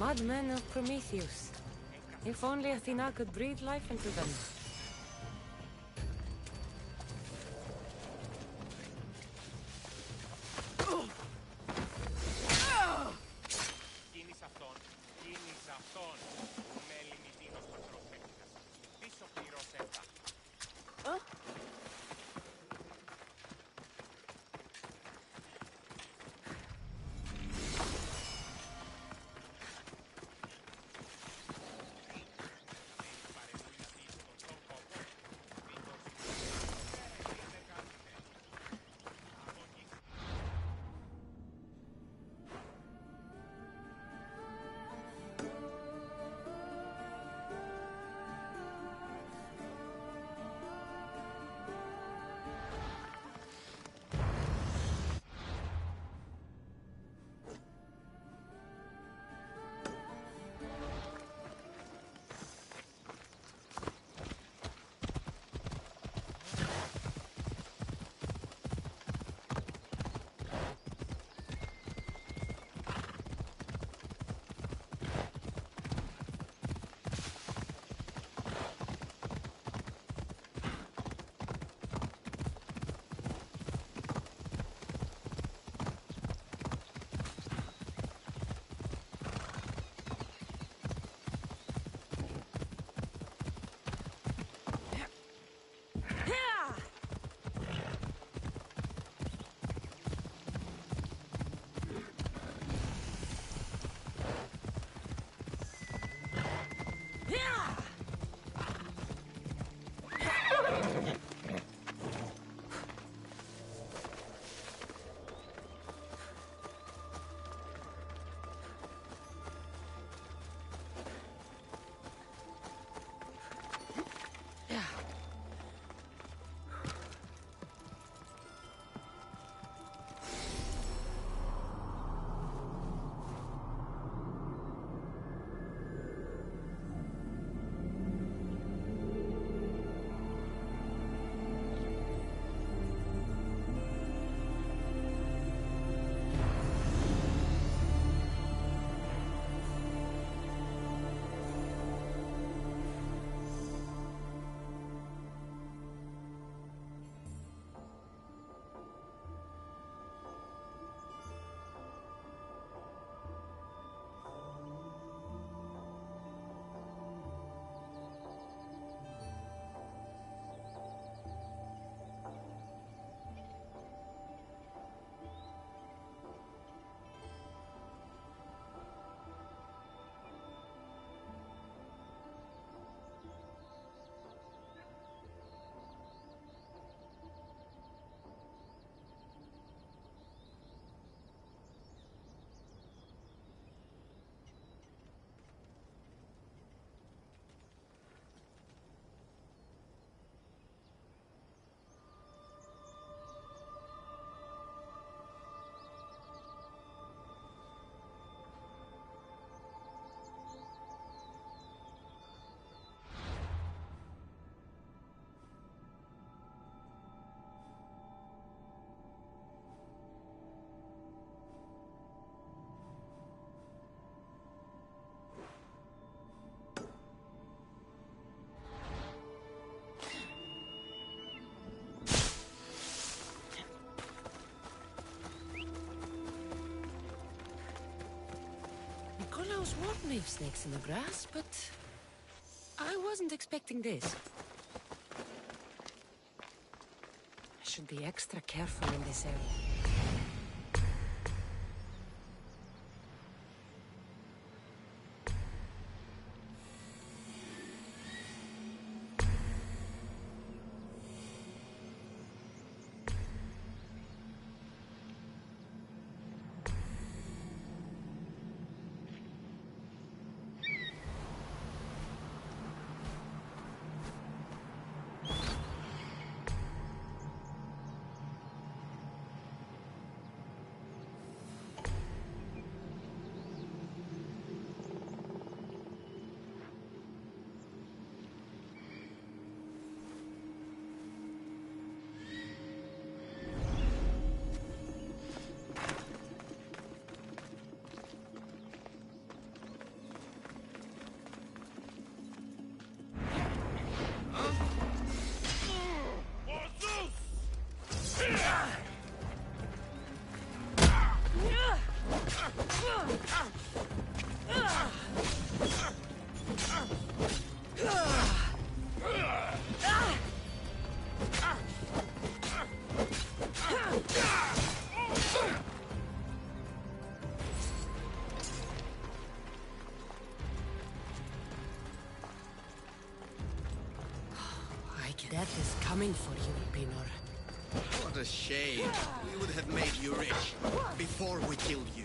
Madmen of Prometheus. If only Athena could breathe life into them. Nikolaos warned me of snakes in the grass, but I wasn't expecting this. I should be extra careful in this area. Death is coming for you, Pinor. What a shame. We would have made you rich before we killed you.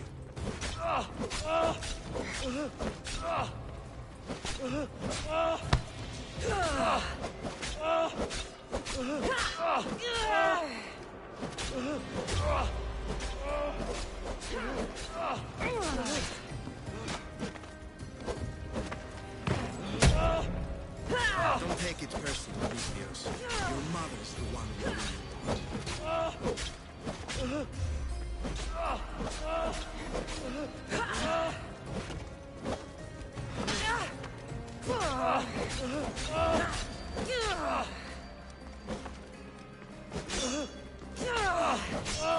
Don't take it personally, Vicious. Your mother's the one who really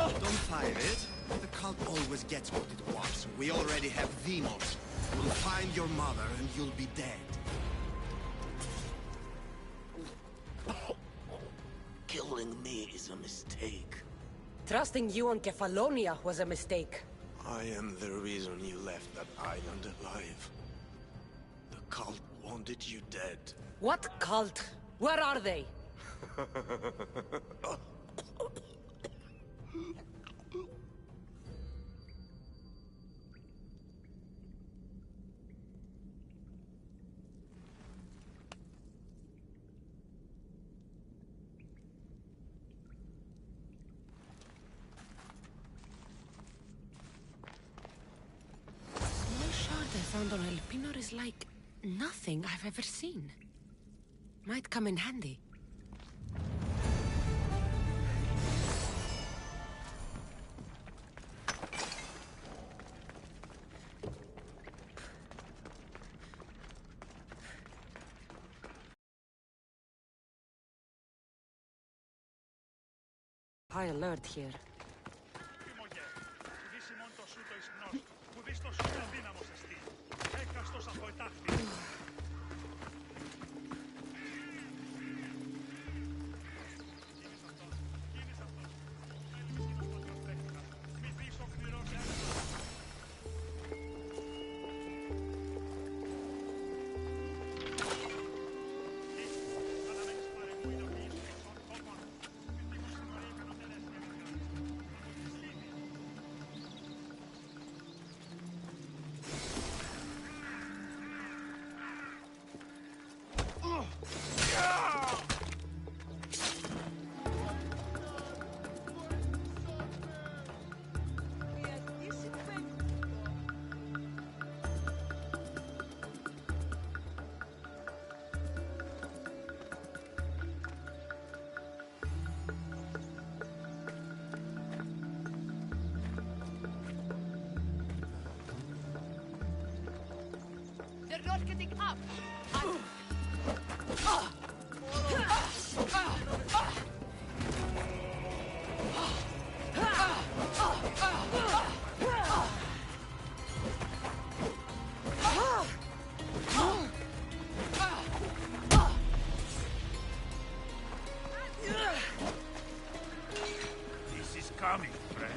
Don't fight it. The cult always gets what it wants. We already have demons. We'll find your mother and you'll be dead. Killing me is a mistake. Trusting you on Kefalonia was a mistake. I am the reason you left that island alive. The cult wanted you dead. What cult? Where are they? Found on El Pinor is like nothing I've ever seen. Might come in handy. High alert here. They're not getting up! This is coming, friend.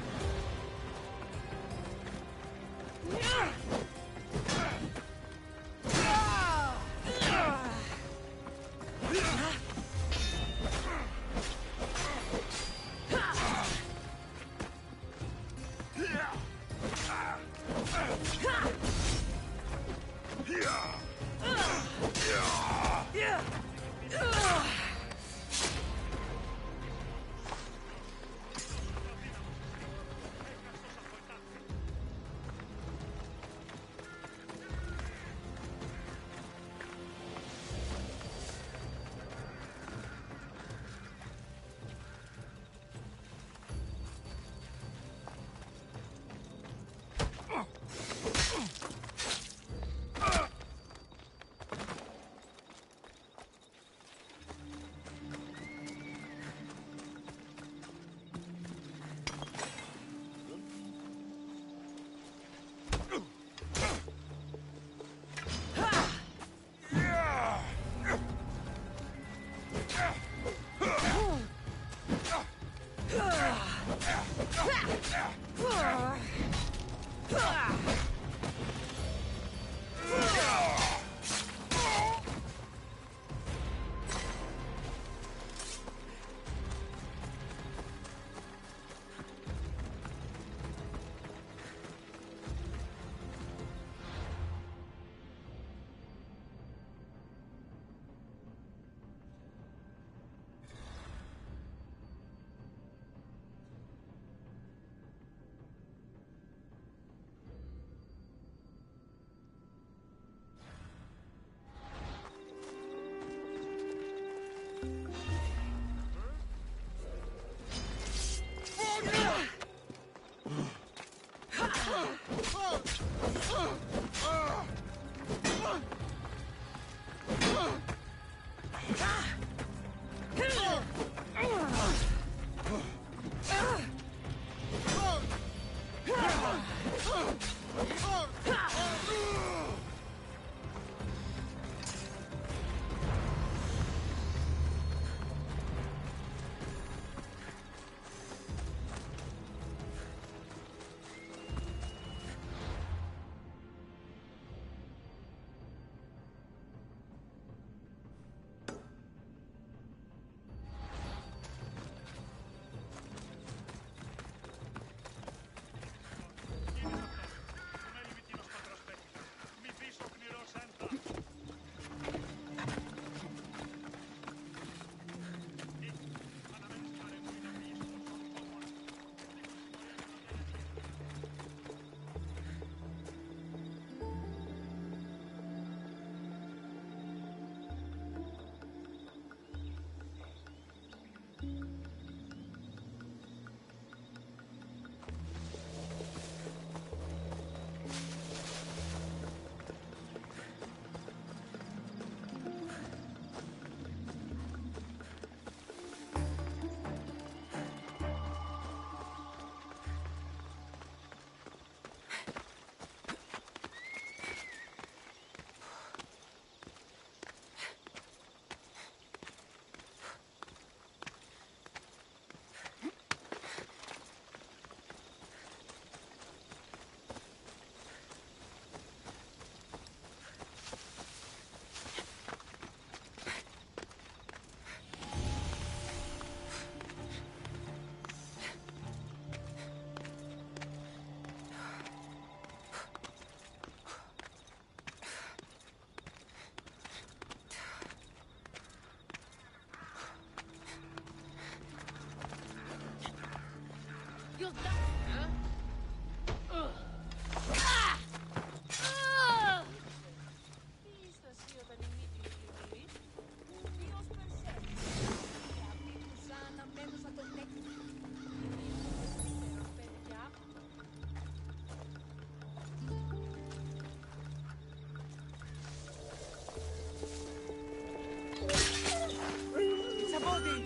ready!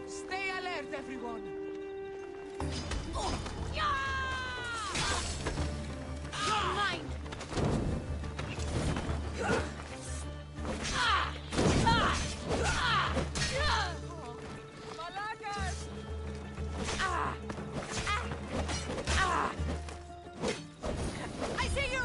Stay alert, everyone! You're mine! I see you!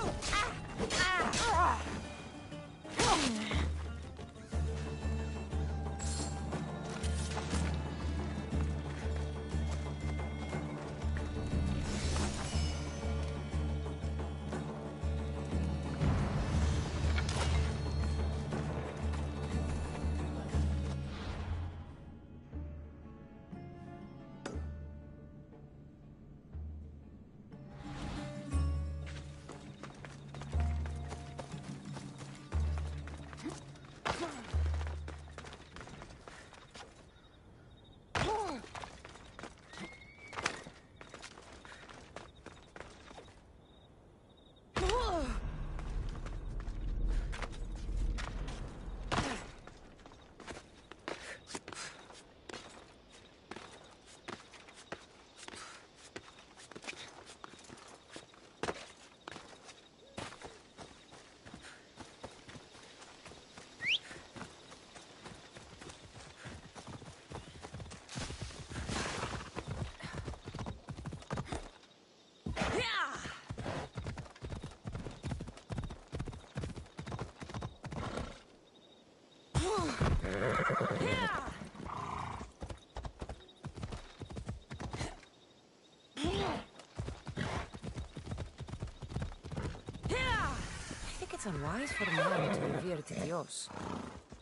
I think it's unwise for man to revere Tityos.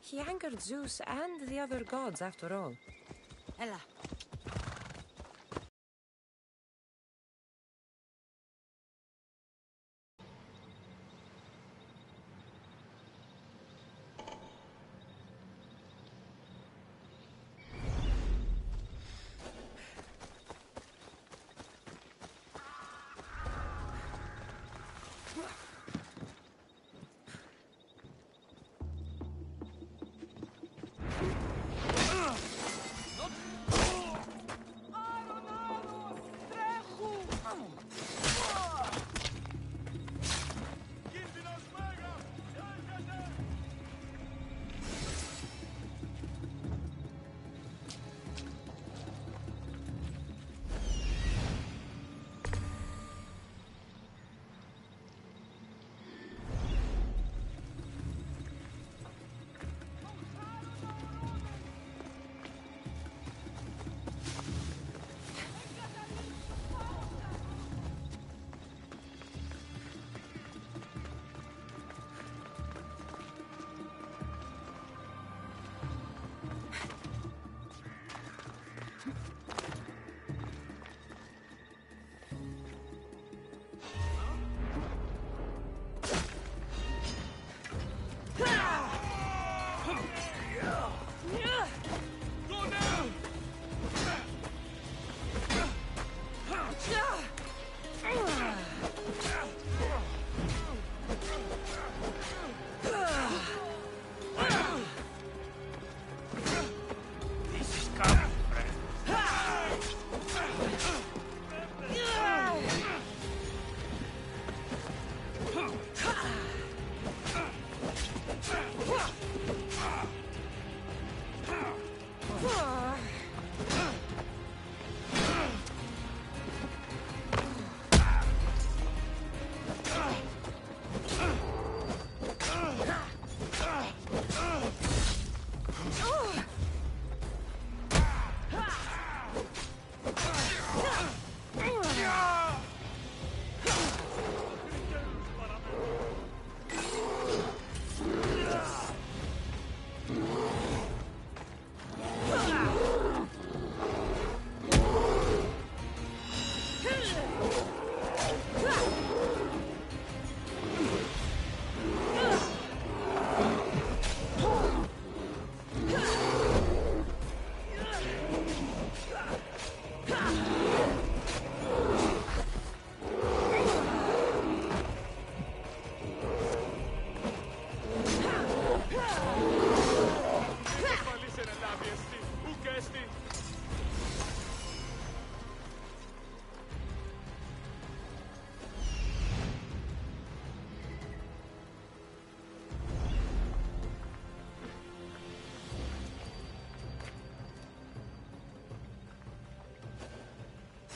He angered Zeus and the other gods, after all. Ella.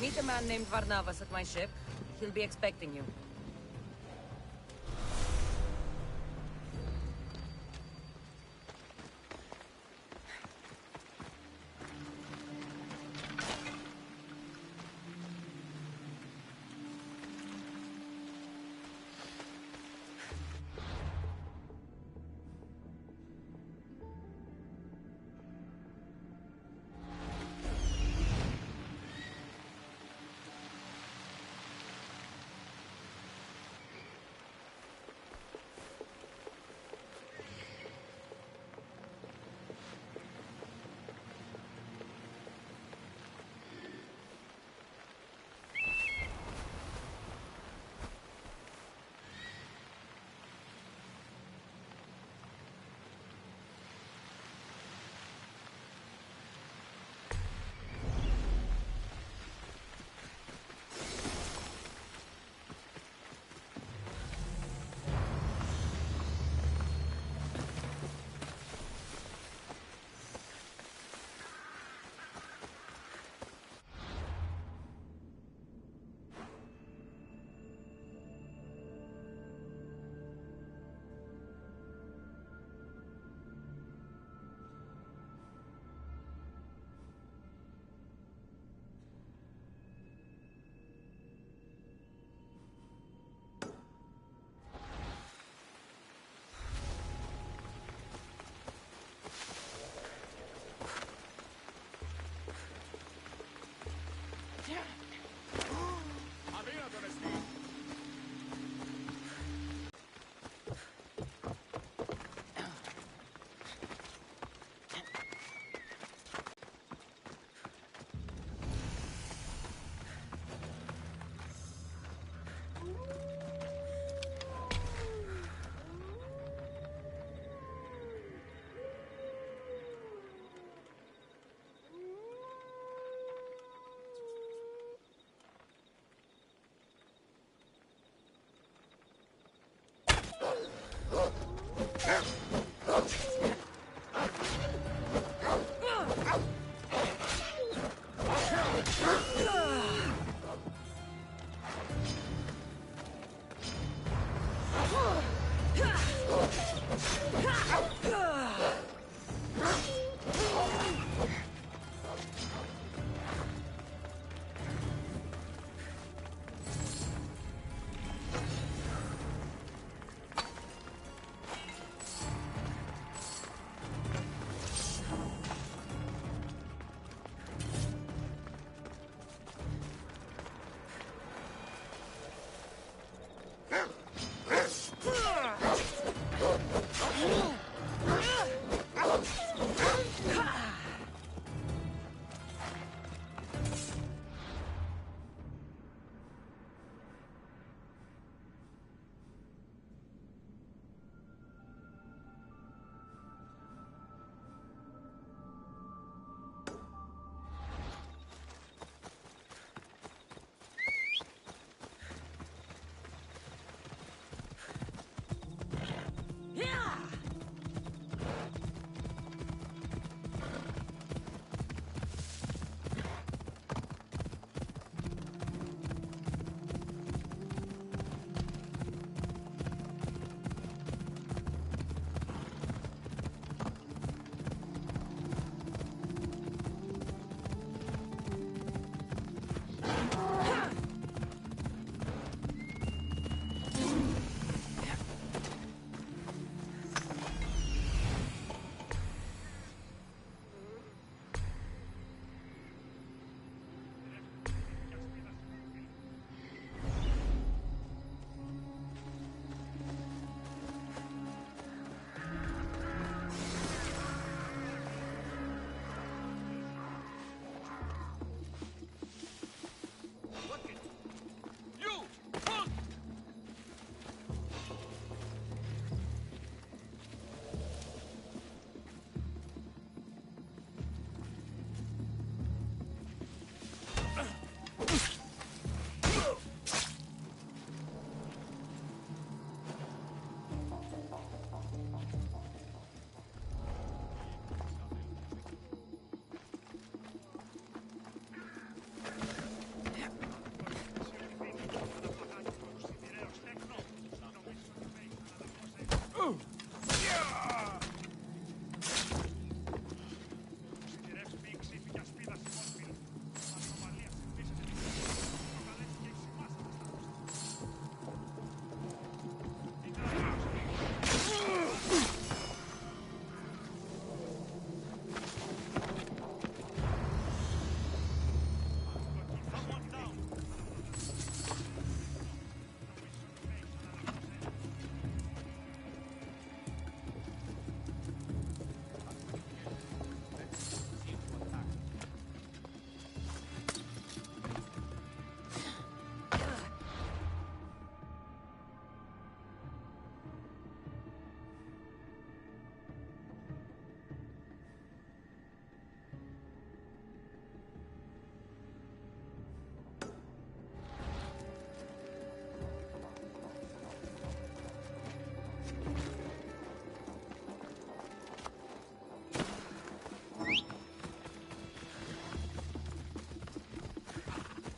Meet a man named Varnavas at my ship. He'll be expecting you.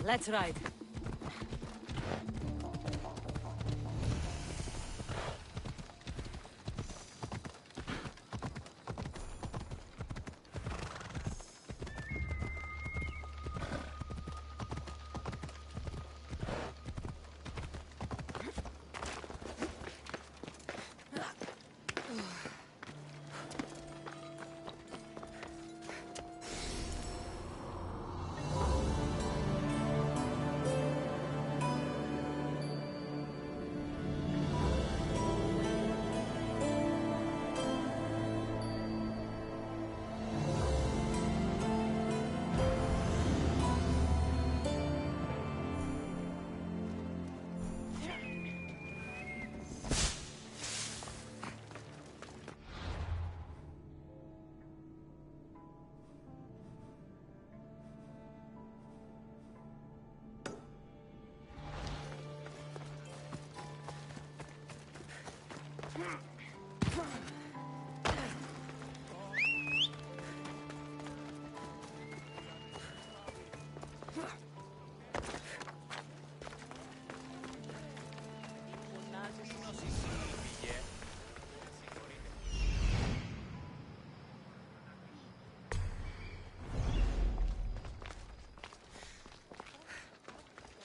Let's ride.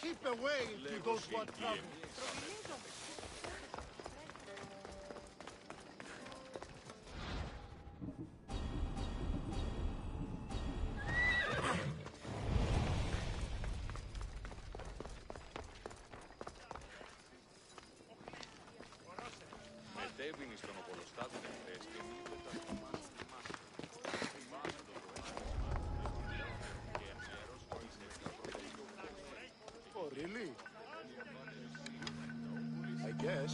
Keep away if you don't want trouble. Μετέβηνε στον οπολοστάτο εχθές και μίλητα στο μάτι του μάτι. Βάσο το και μέρος Oh, really? I guess.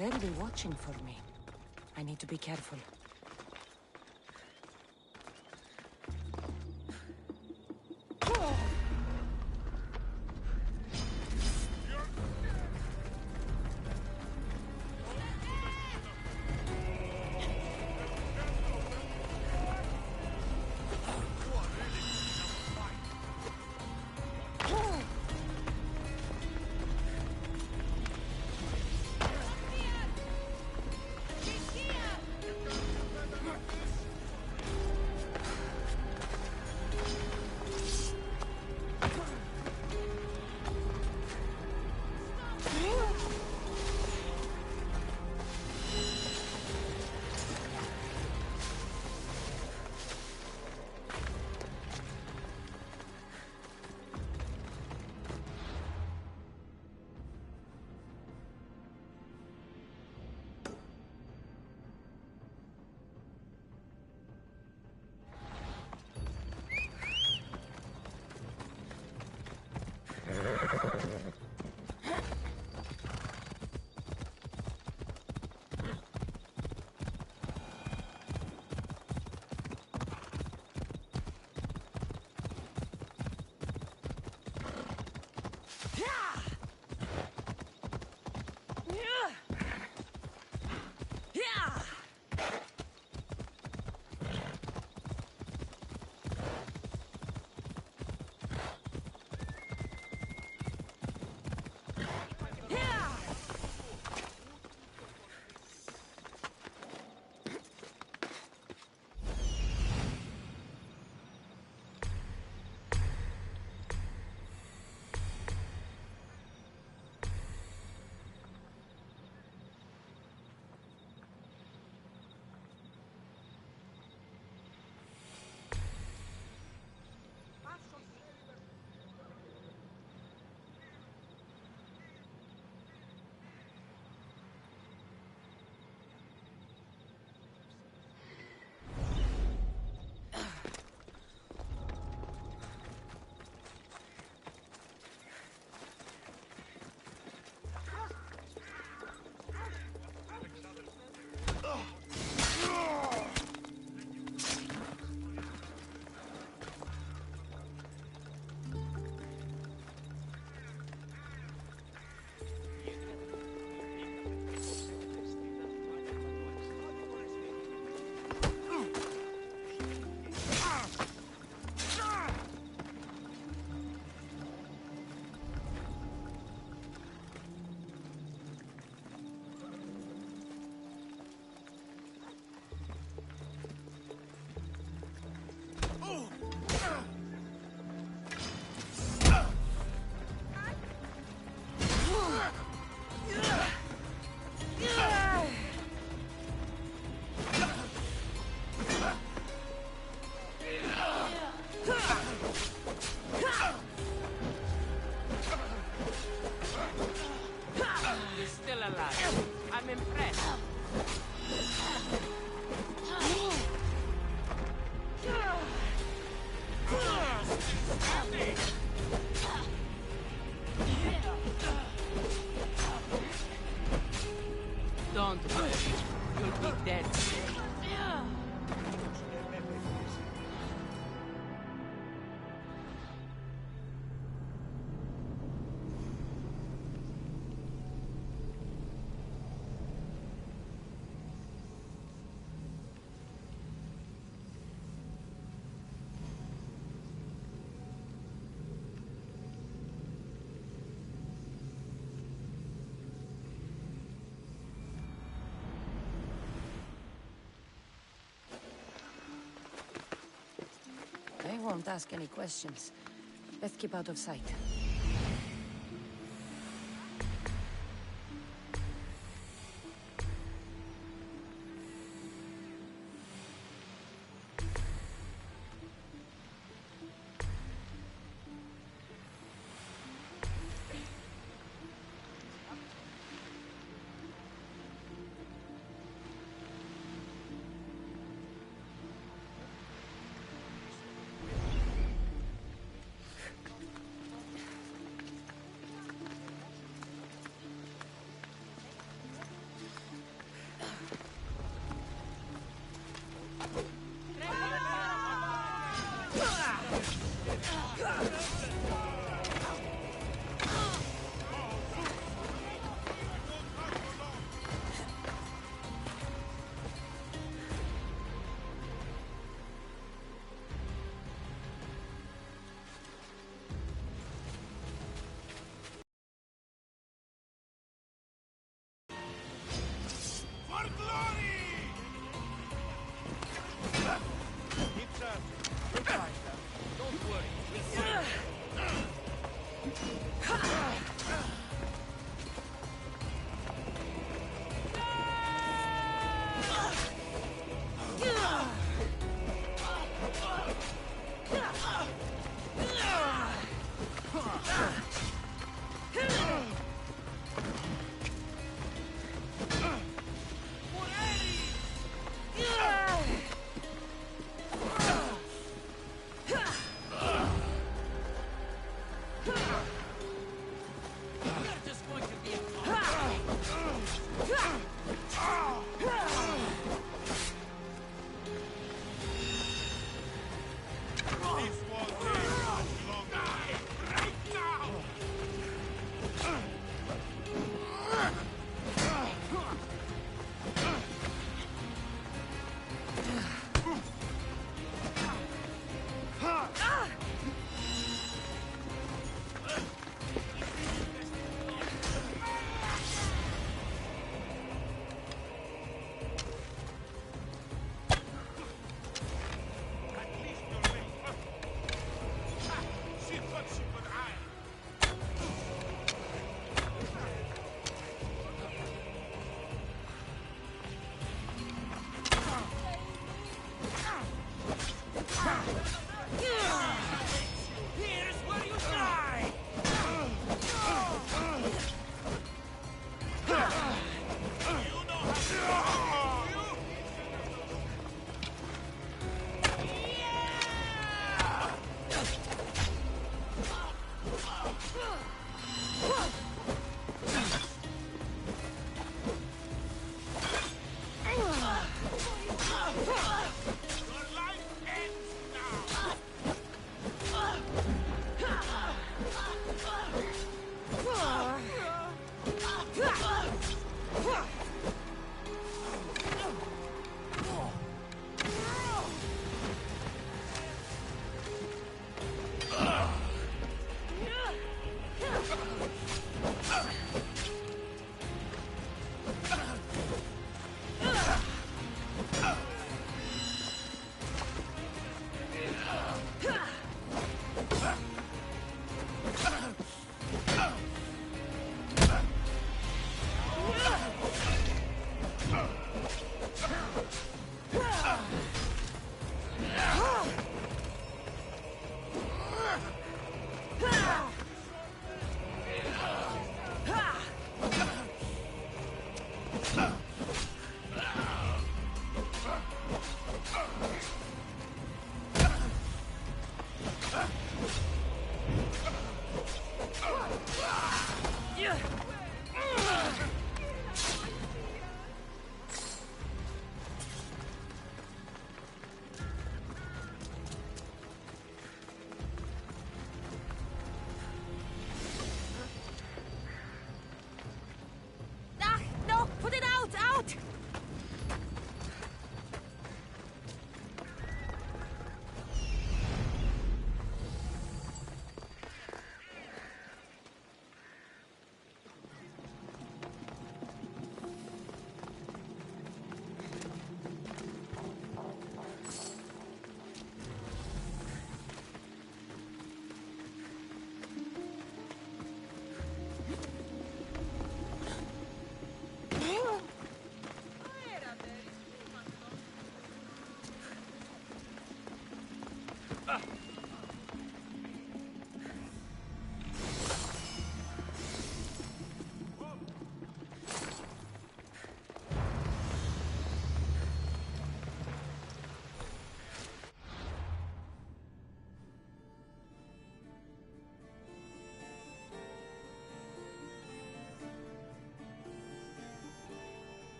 They'll be watching for me. I need to be careful. Don't worry. You'll be dead soon. I won't ask any questions. Let's keep out of sight.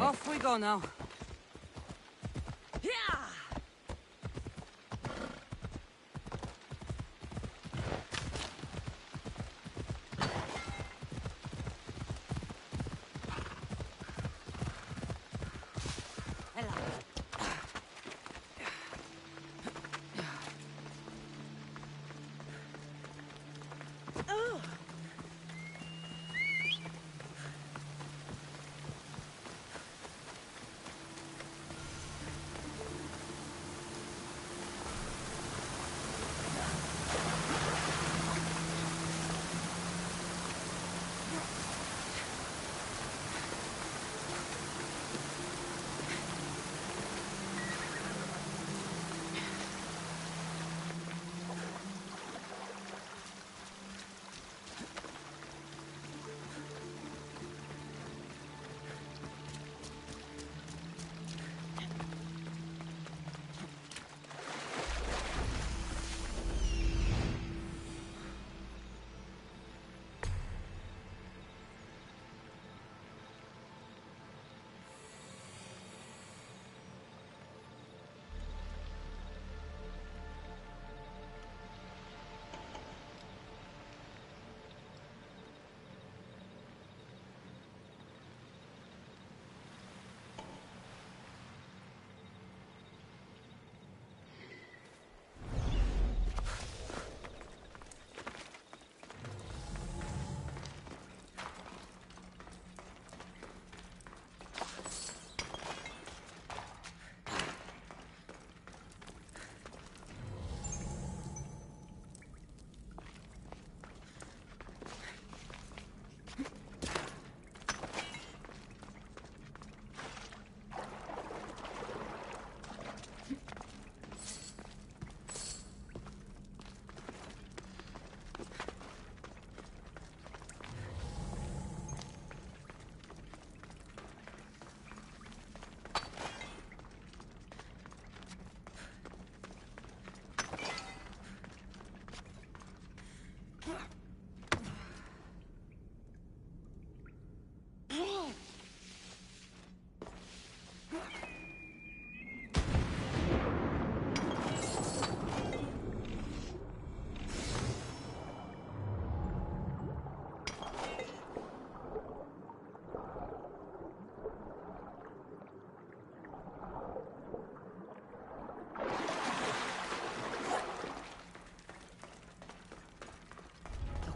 Off we go now.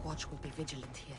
Watch will be vigilant here.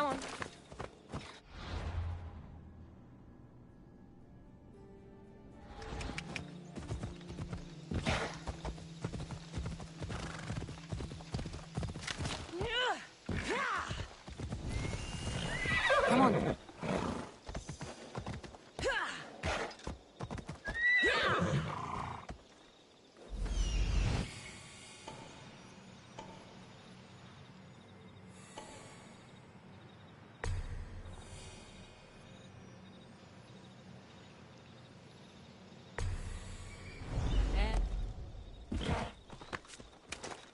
Come on. Come on.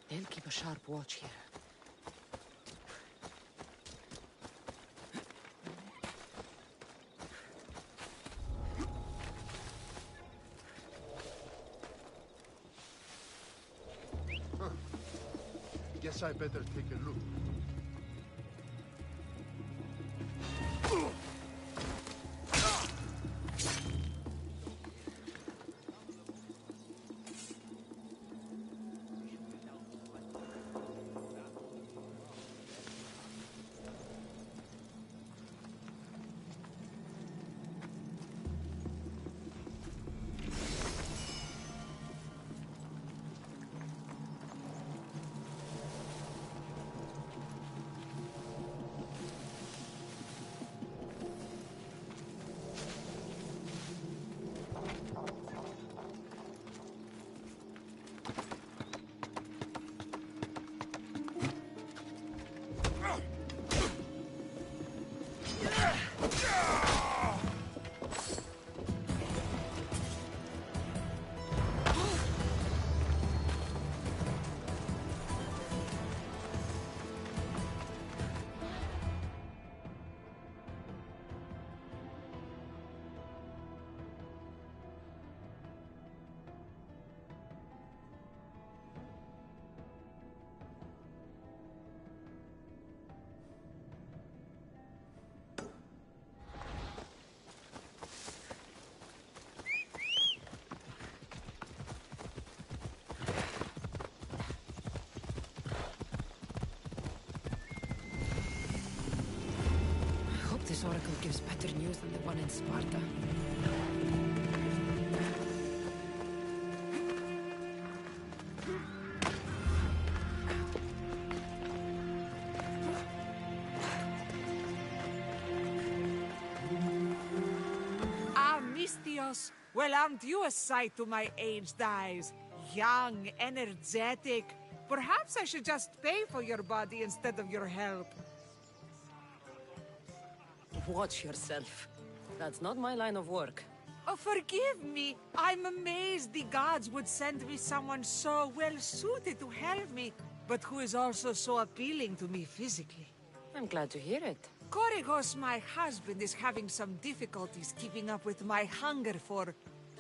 They'll keep a sharp watch here. Guess I better take a look. This oracle gives better news than the one in Sparta. Mistios, well, aren't you a sight to my aged eyes? Young, energetic. Perhaps I should just pay for your body instead of your help. Watch yourself. That's not my line of work. Oh, forgive me. I'm amazed the gods would send me someone so well-suited to help me, but who is also so appealing to me physically. I'm glad to hear it. Korygos, my husband, is having some difficulties keeping up with my hunger for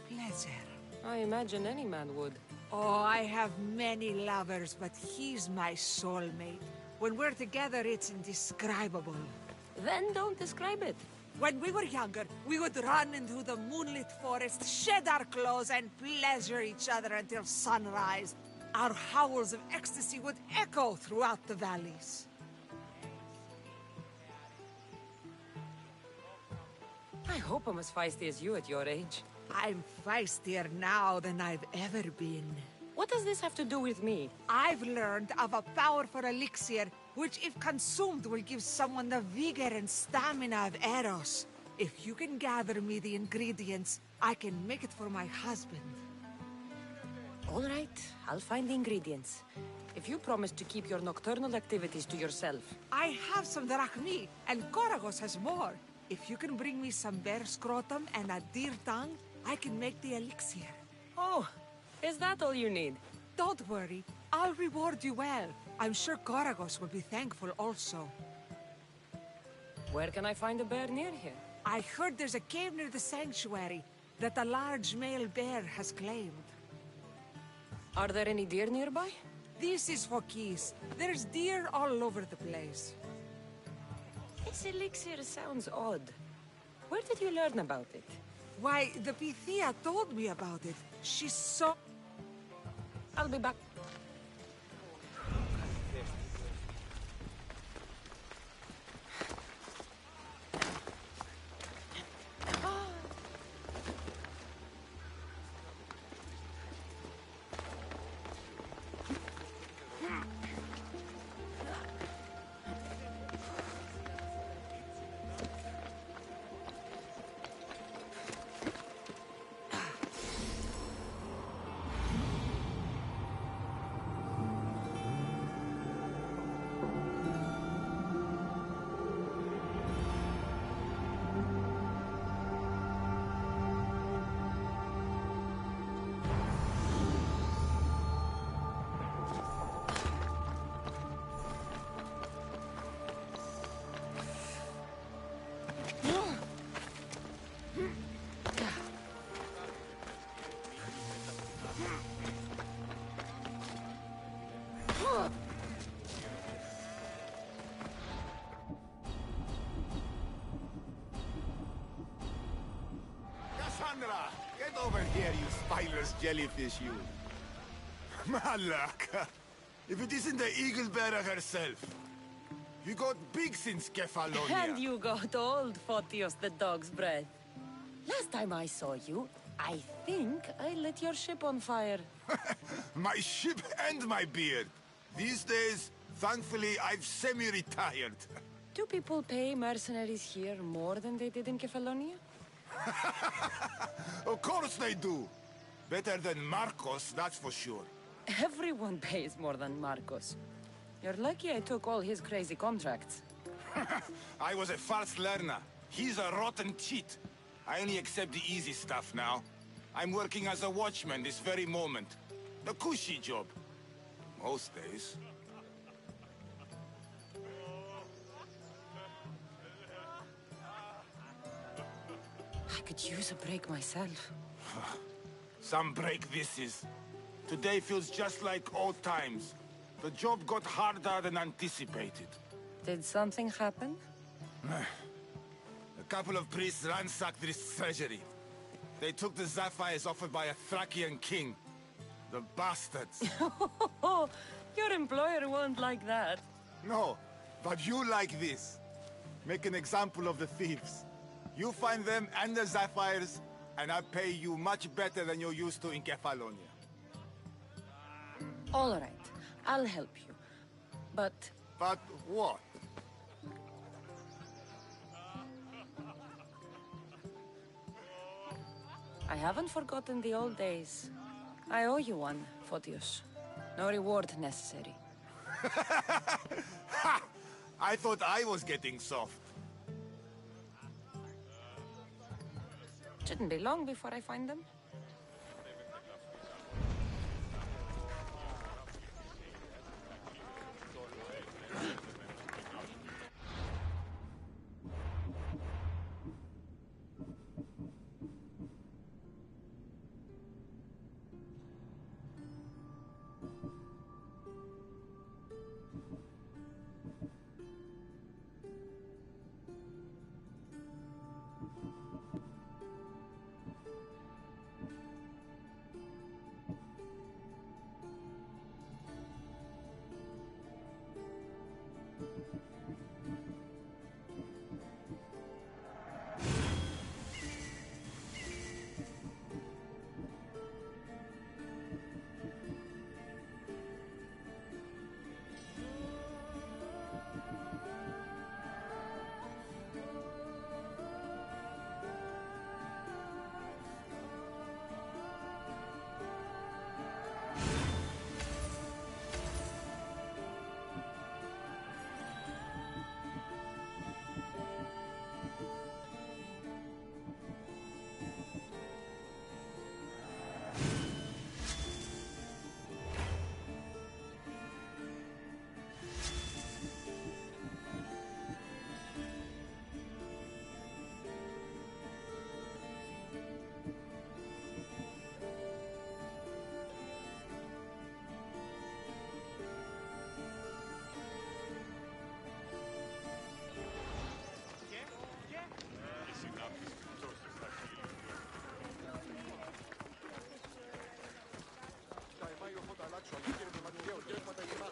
pleasure. I imagine any man would. Oh, I have many lovers, but he's my soulmate. When we're together, it's indescribable. Then don't describe it. When we were younger, we would run into the moonlit forest, shed our clothes, and pleasure each other until sunrise. Our howls of ecstasy would echo throughout the valleys. I hope I'm as feisty as you at your age. I'm feistier now than I've ever been. What does this have to do with me? I've learned of a powerful elixir, which if consumed will give someone the vigor and stamina of Eros. If you can gather me the ingredients, I can make it for my husband. All right, I'll find the ingredients. If you promise to keep your nocturnal activities to yourself. I have some drachmi, and Korygos has more. If you can bring me some bear scrotum and a deer tongue, I can make the elixir. Oh, is that all you need? Don't worry, I'll reward you well. I'm sure Korygos will be thankful also. Where can I find a bear near here? I heard there's a cave near the sanctuary that a large male bear has claimed. Are there any deer nearby? This is Phokis. There's deer all over the place. This elixir sounds odd. Where did you learn about it? Why, the Pythia told me about it. She's so... I'll be back. Cassandra! Get over here, you spineless jellyfish, you. Malaka! If it isn't the eagle bearer herself. You got big since Kefalonia. And you got old, Photios the dog's breath. Last time I saw you, I think I lit your ship on fire. My ship and my beard. These days, thankfully, I've semi-retired. Do people pay mercenaries here more than they did in Kefalonia? Of course they do. Better than Marcos, that's for sure. Everyone pays more than Marcos. You're lucky I took all his crazy contracts. I was a fast learner. He's a rotten cheat. I only accept the easy stuff now. I'm working as a watchman this very moment. The cushy job. Most days. I could use a break myself. Some break this is. Today feels just like old times. The job got harder than anticipated. Did something happen? A couple of priests ransacked this treasury. They took the sapphires offered by a Thracian king. The bastards. Your employer won't like that. No, but you like this. Make an example of the thieves. You find them and the sapphires, and I pay you much better than you're used to in Kefalonia. All right, I'll help you. But... But what? I haven't forgotten the old days. I owe you one, Photios. No reward necessary. Ha! I thought I was getting soft. Shouldn't be long before I find them.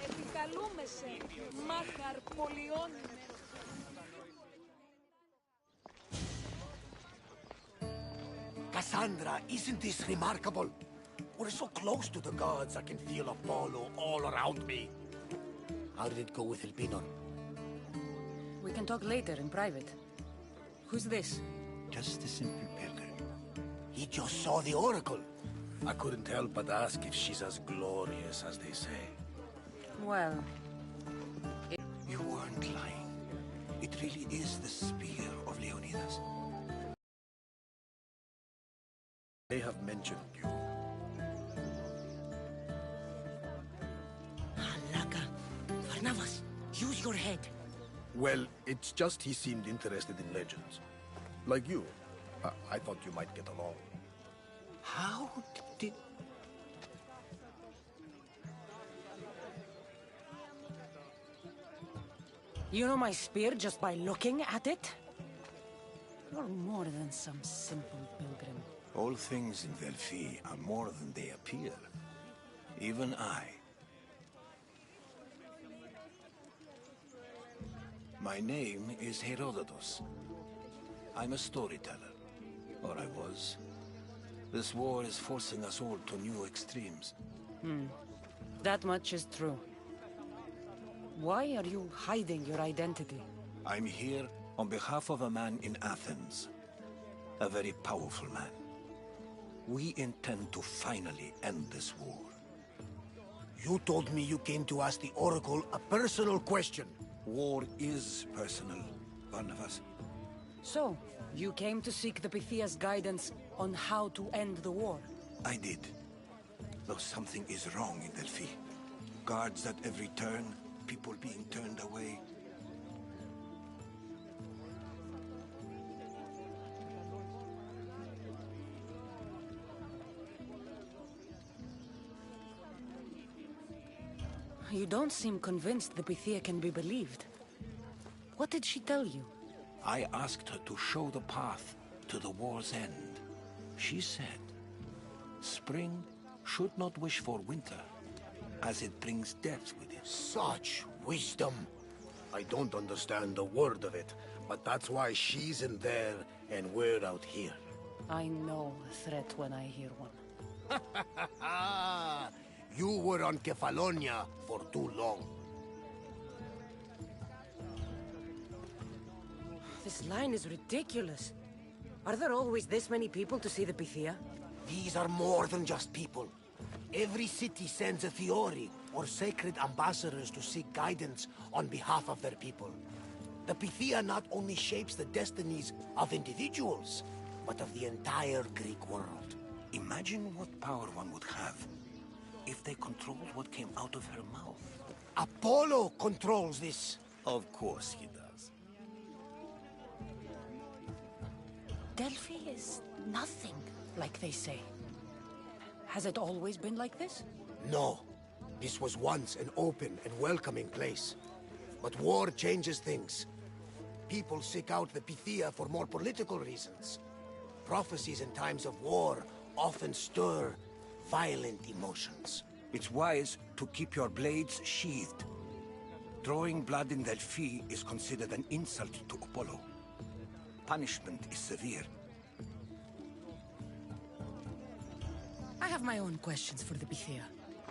Επικαλούμεσαι, μάχαρ πολιών. Cassandra, isn't this remarkable? We're so close to the gods, I can feel Apollo all around me. How did it go with Elpinor? We can talk later in private. Who's this? Just a simple pilgrim. He just saw the oracle. I couldn't help but ask if she's as glorious as they say. Well... You weren't lying. It really is the spear of Leonidas. They have mentioned you. Halaka. Varnavas, use your head. Well, it's just he seemed interested in legends. Like you. I thought you might get along. How did... You know my spear just by looking at it? You're more than some simple pilgrim. All things in Velfi are more than they appear. Even I. My name is Herodotus. I'm a storyteller. Or I was. This war is forcing us all to new extremes. That much is true. Why are you hiding your identity? I'm here on behalf of a man in Athens. A very powerful man. We intend to finally end this war. You told me you came to ask the Oracle a personal question. War is personal, Barnabas. So, you came to seek the Pythia's guidance on how to end the war? I did. Though something is wrong in Delphi. Guards at every turn, people being turned away. You don't seem convinced the Pythia can be believed. What did she tell you? I asked her to show the path to the war's end. She said, spring should not wish for winter, as it brings death with it. Such wisdom. I don't understand a word of it, but that's why she's in there and we're out here. I know a threat when I hear one. You were on Kefalonia for too long. This line is ridiculous. Are there always this many people to see the Pythia? These are more than just people. Every city sends a Fiori, or sacred ambassadors to seek guidance on behalf of their people. The Pythia not only shapes the destinies of individuals, but of the entire Greek world. Imagine what power one would have if they controlled what came out of her mouth. Apollo controls this. Of course he does. Delphi is nothing, like they say. Has it always been like this? No. This was once an open and welcoming place. But war changes things. People seek out the Pythia for more political reasons. Prophecies in times of war often stir violent emotions. It's wise to keep your blades sheathed. Drawing blood in Delphi is considered an insult to Apollo. Punishment is severe. I have my own questions for the Pythia.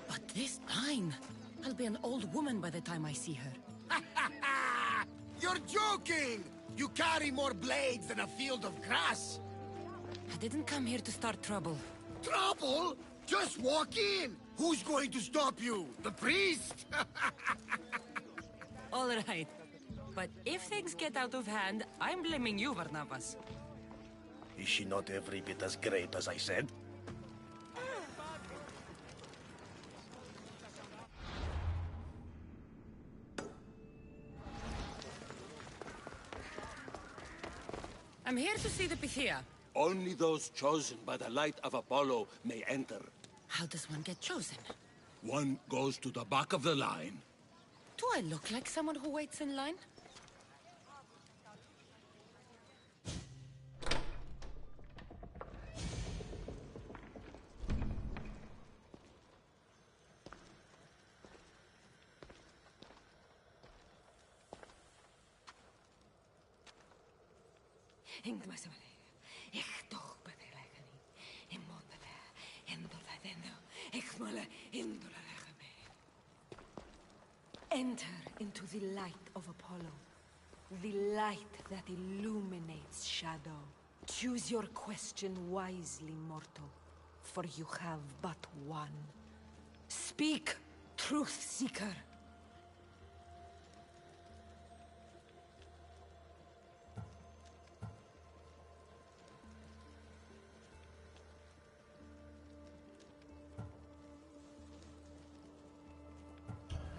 But this line... I'll be an old woman by the time I see her. You're joking! You carry more blades than a field of grass! I didn't come here to start trouble. Trouble? Just walk in! Who's going to stop you? The priest? All right. But if things get out of hand, I'm blaming you, Barnabas. Is she not every bit as great as I said? I'm here to see the Pythia. Only those chosen by the light of Apollo may enter. How does one get chosen? One goes to the back of the line. Do I look like someone who waits in line? Enter into the light of Apollo, the light that illuminates shadow. Choose your question wisely, mortal, for you have but one. Speak, truth seeker.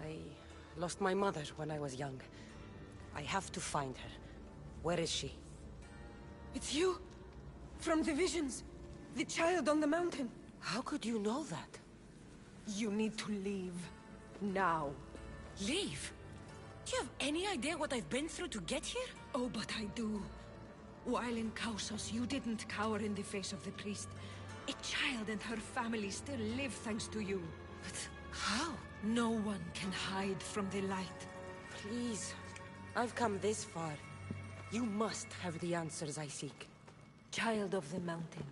I lost my mother when I was young. I have to find her. Where is she? It's you! From the visions! The child on the mountain! How could you know that? You need to leave. Now. Leave? Do you have any idea what I've been through to get here? Oh, but I do. While in Kausos, you didn't cower in the face of the priest. A child and her family still live thanks to you. But how? No one can hide from the light. Please. I've come this far. You must have the answers I seek. Child of the mountain,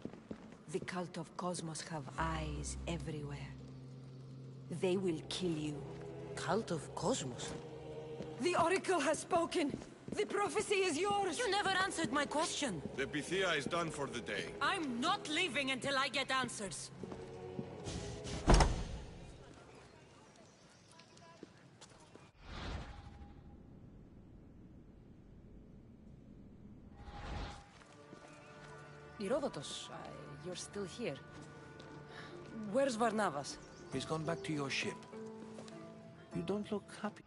the cult of Cosmos have eyes everywhere. They will kill you. Cult of Cosmos? The Oracle has spoken! The prophecy is yours! You never answered my question! The Pythia is done for the day. I'm not leaving until I get answers! Herodotus, you're still here. Where's Varnavas? He's gone back to your ship. You don't look happy.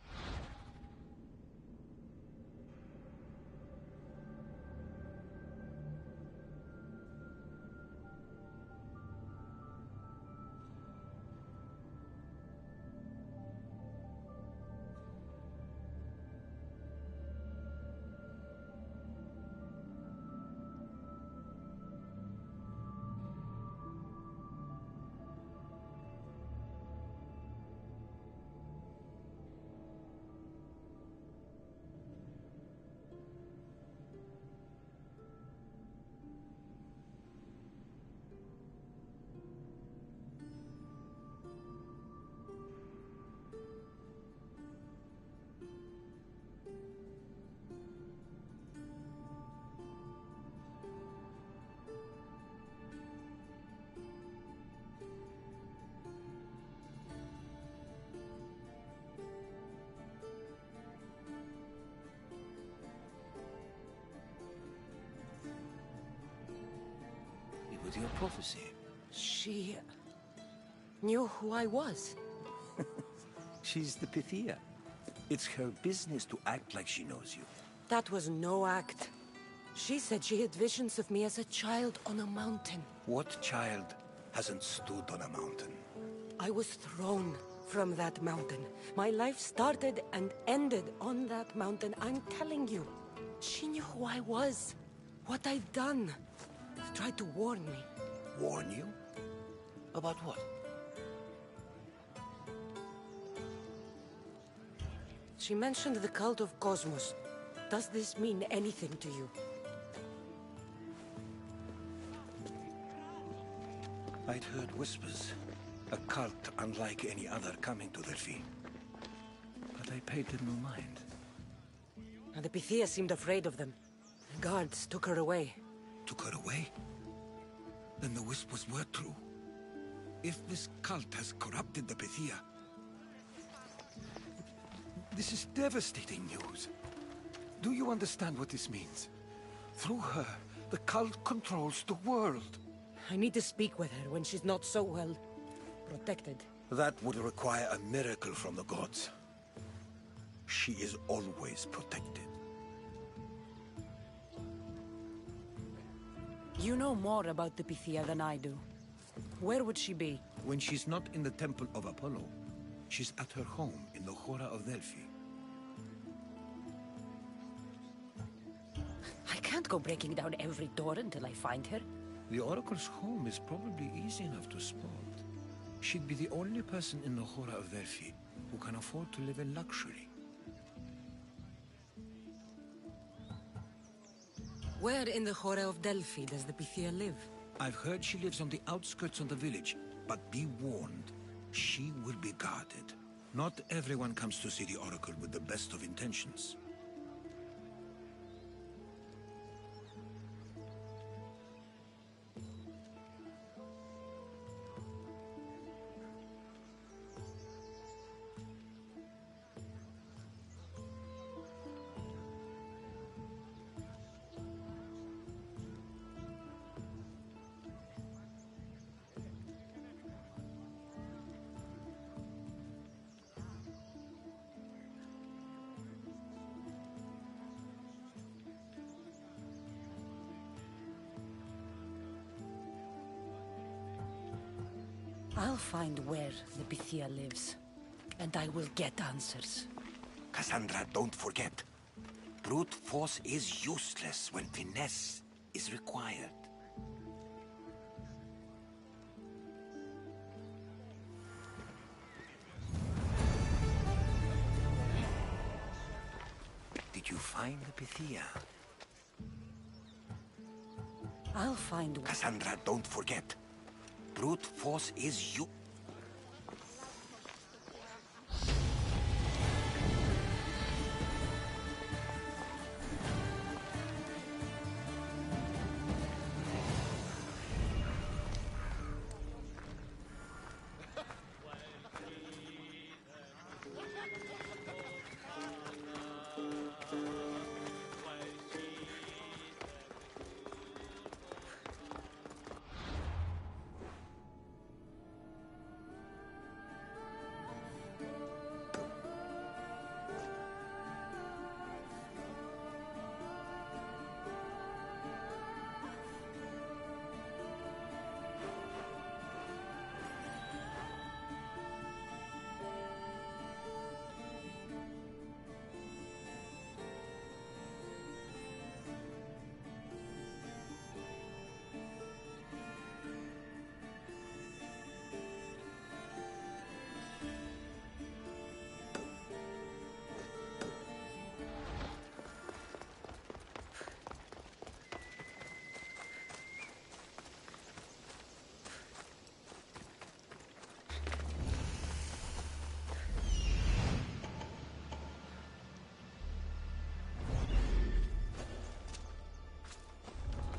With your prophecy. She knew who I was. She's the Pythia. It's her business to act like she knows you. That was no act. She said she had visions of me as a child on a mountain. What child hasn't stood on a mountain? I was thrown from that mountain. My life started and ended on that mountain. I'm telling you. She knew who I was. What I'd done. Tried to warn me. Warn you? About what? She mentioned the cult of Cosmos. Does this mean anything to you? I'd heard whispers. A cult unlike any other coming to Delphi. But I paid them no mind. And the Pythia seemed afraid of them. The guards took her away. Took her away? Then the whispers were true. If this cult has corrupted the Pythia... This is devastating news. Do you understand what this means? Through her, the cult controls the world. I need to speak with her when she's not so well protected. That would require a miracle from the gods. She is always protected. You know more about the Pythia than I do. Where would she be? When she's not in the Temple of Apollo, she's at her home in the Hora of Delphi. I can't go breaking down every door until I find her. The Oracle's home is probably easy enough to spot. She'd be the only person in the Hora of Delphi who can afford to live in luxury. Where in the Hora of Delphi does the Pythia live? I've heard she lives on the outskirts of the village, but be warned, she will be guarded. Not everyone comes to see the Oracle with the best of intentions. I'll find where the Pythia lives, and I will get answers. Cassandra, don't forget. Brute force is useless when finesse is required. Did you find the Pythia? I'll find one. Cassandra, don't forget. Brute force is you.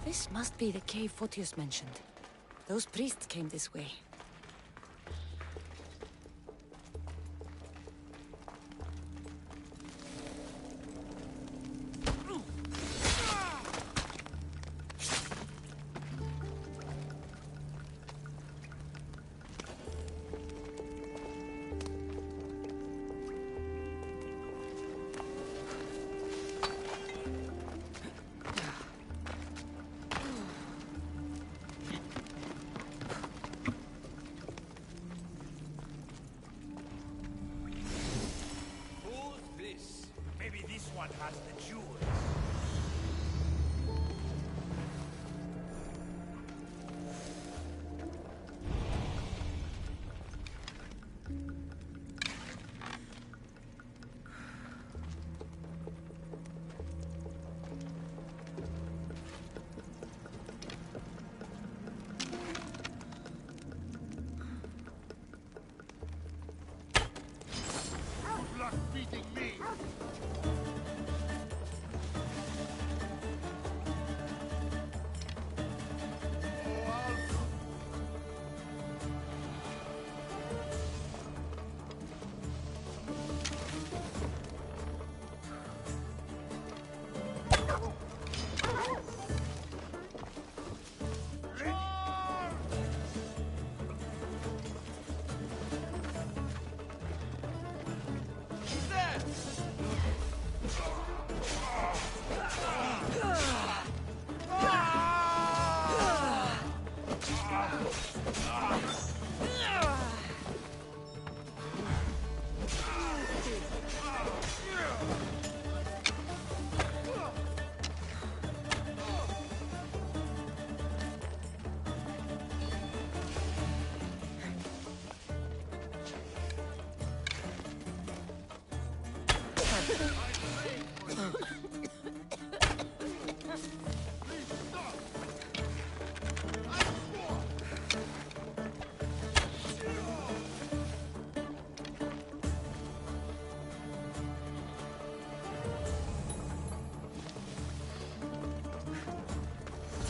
This must be the cave Photius mentioned. Those priests came this way.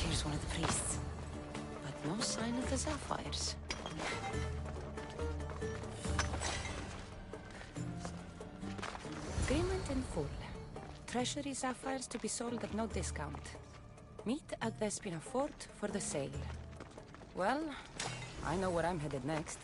Here's one of the priests. But no sign of the sapphires. Agreement in full. Treasury sapphires to be sold at no discount. Meet at Vespina Fort for the sale. Well, I know where I'm headed next.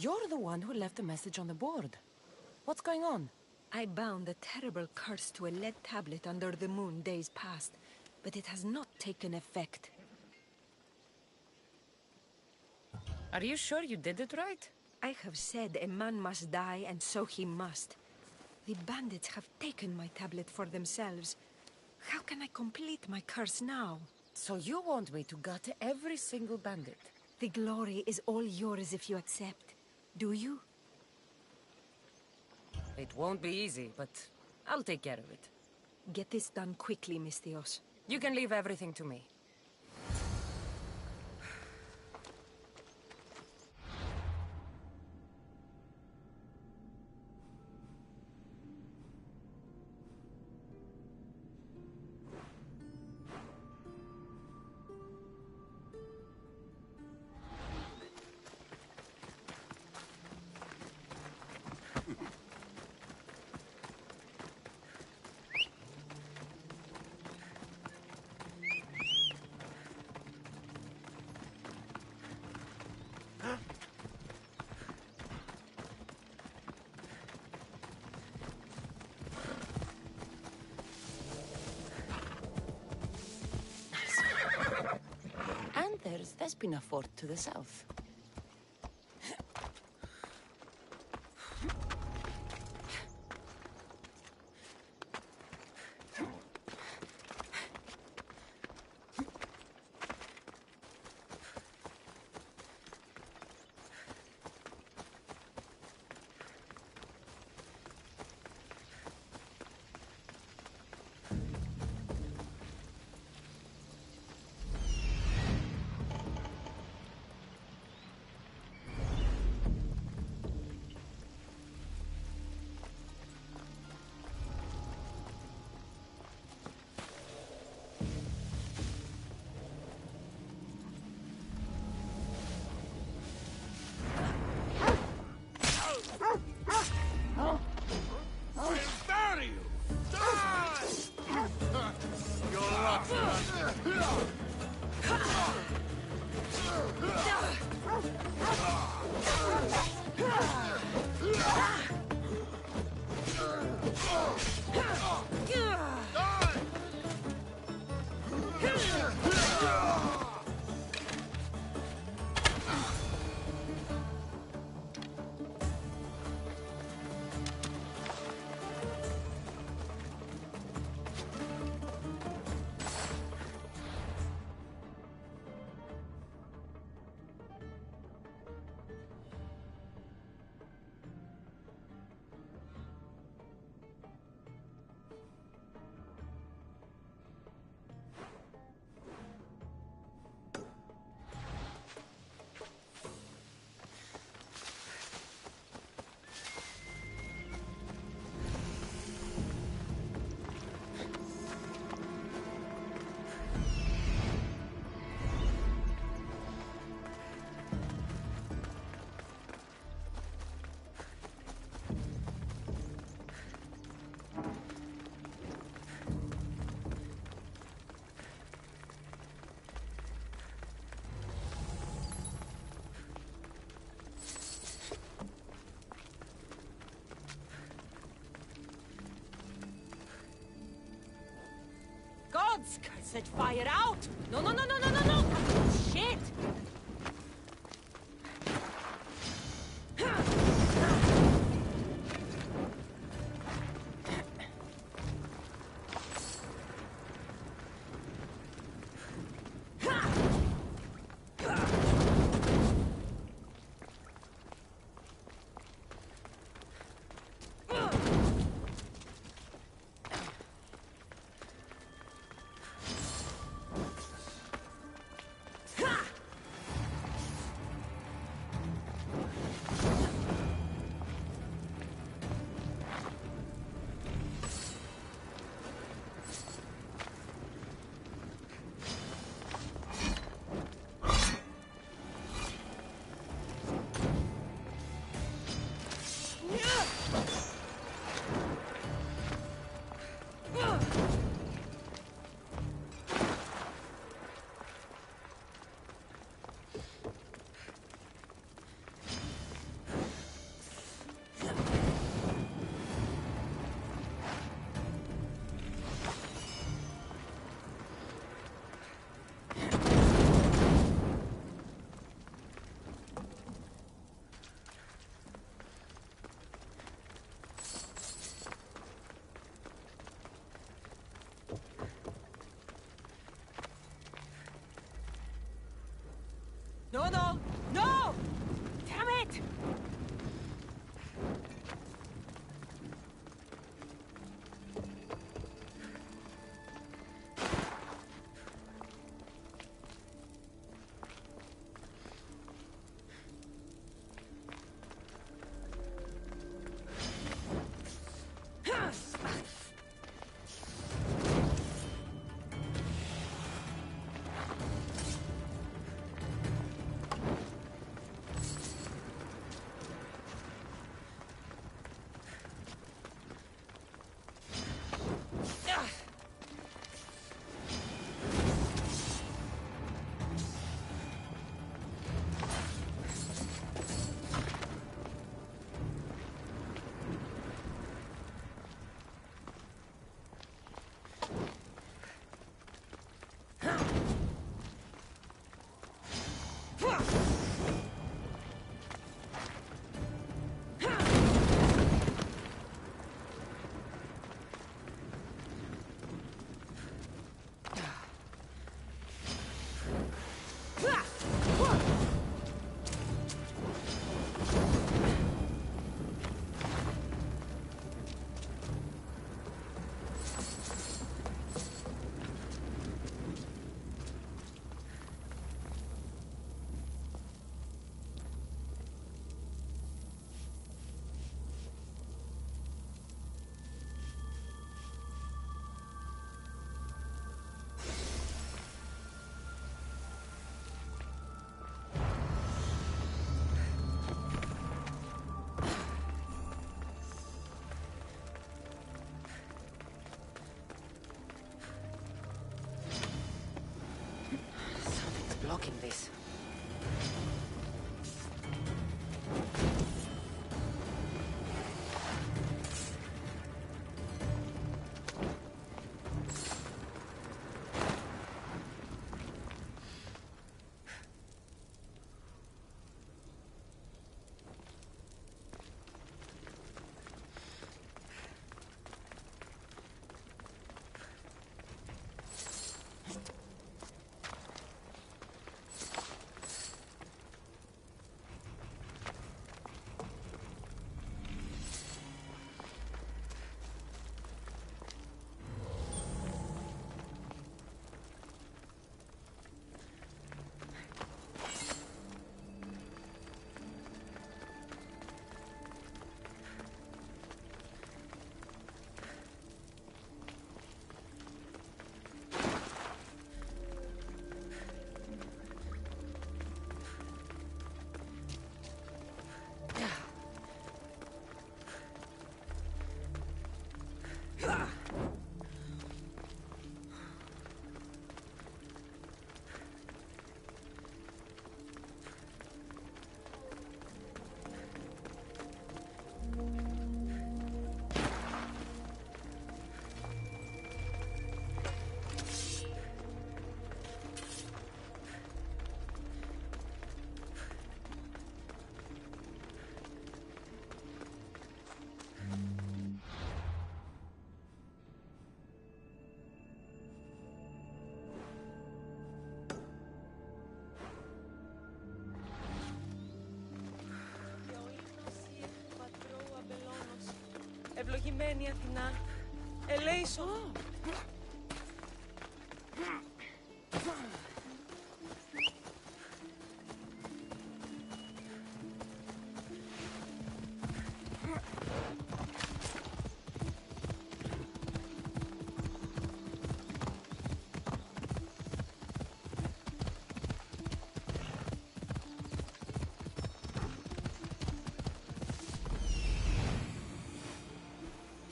You're the one who left a message on the board. What's going on? I bound a terrible curse to a lead tablet under the moon days past, but it has not taken effect. Are you sure you did it right? I have said a man must die, and so he must. The bandits have taken my tablet for themselves. How can I complete my curse now? So you want me to gut every single bandit? The glory is all yours if you accept. Do you? It won't be easy, but I'll take care of it. Get this done quickly, Misthios. You can leave everything to me. There's Vespina Fort to the south. Gods! Set fire out! No, no, no, no, no, no, no! Shit! unlocking this. Ευλογημένη Αθηνά, ελέησον.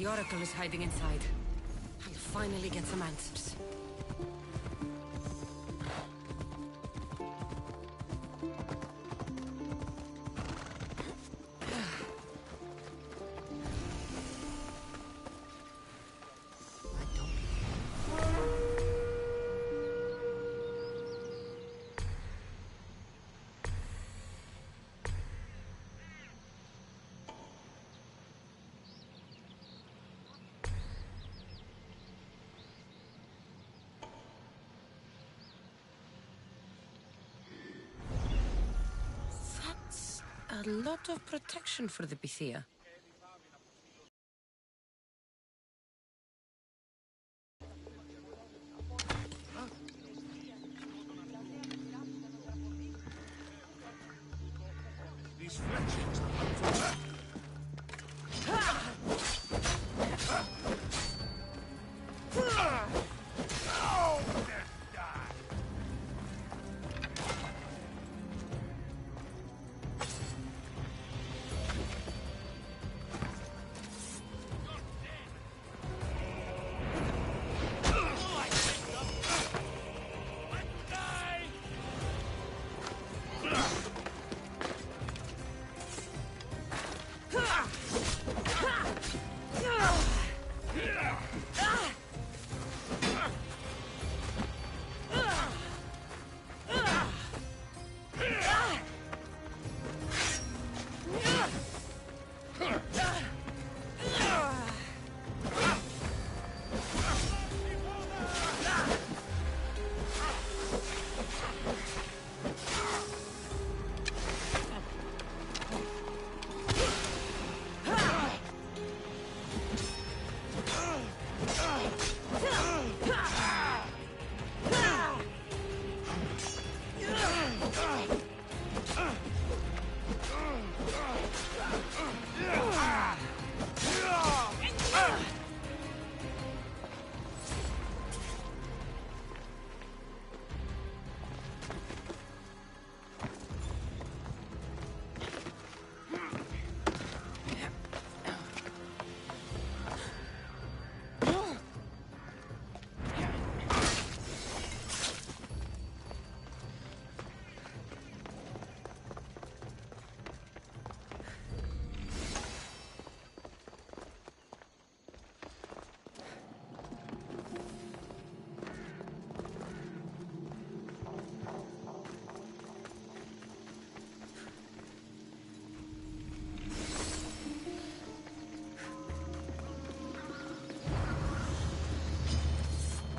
The Oracle is hiding inside. I'll finally get some answers. A lot of protection for the Pythia. These fletchings are up for that.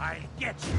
I'll get you!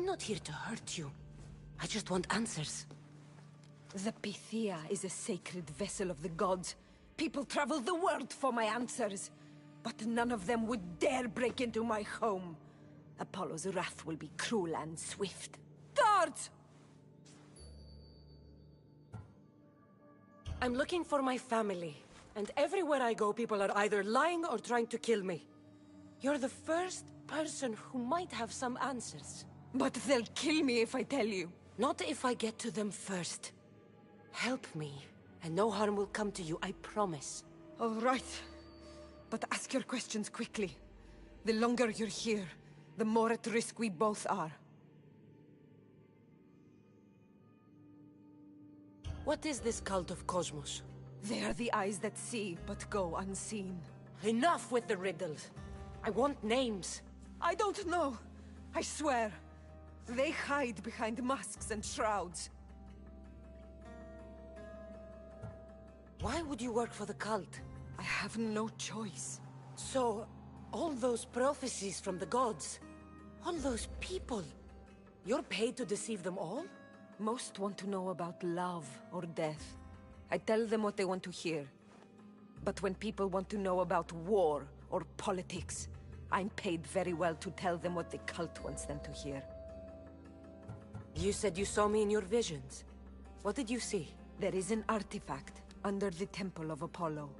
Not here to hurt you. I just want answers. The Pythia is a sacred vessel of the gods. People travel the world for my answers. But none of them would dare break into my home. Apollo's wrath will be cruel and swift. Guards! I'm looking for my family. And everywhere I go, people are either lying or trying to kill me. You're the first person who might have some answers. But they'll kill me if I tell you. Not if I get to them first. Help me, and no harm will come to you, I promise. All right. But ask your questions quickly. The longer you're here, the more at risk we both are. What is this cult of Cosmos? They are the eyes that see, but go unseen. Enough with the riddles. I want names. I don't know. I swear. They hide behind masks and shrouds. Why would you work for the cult? I have no choice. So, all those prophecies from the gods, all those people, you're paid to deceive them all? Most want to know about love or death. I tell them what they want to hear. But when people want to know about war or politics, I'm paid very well to tell them what the cult wants them to hear. You said you saw me in your visions. What did you see? There is an artifact under the temple of Apollo.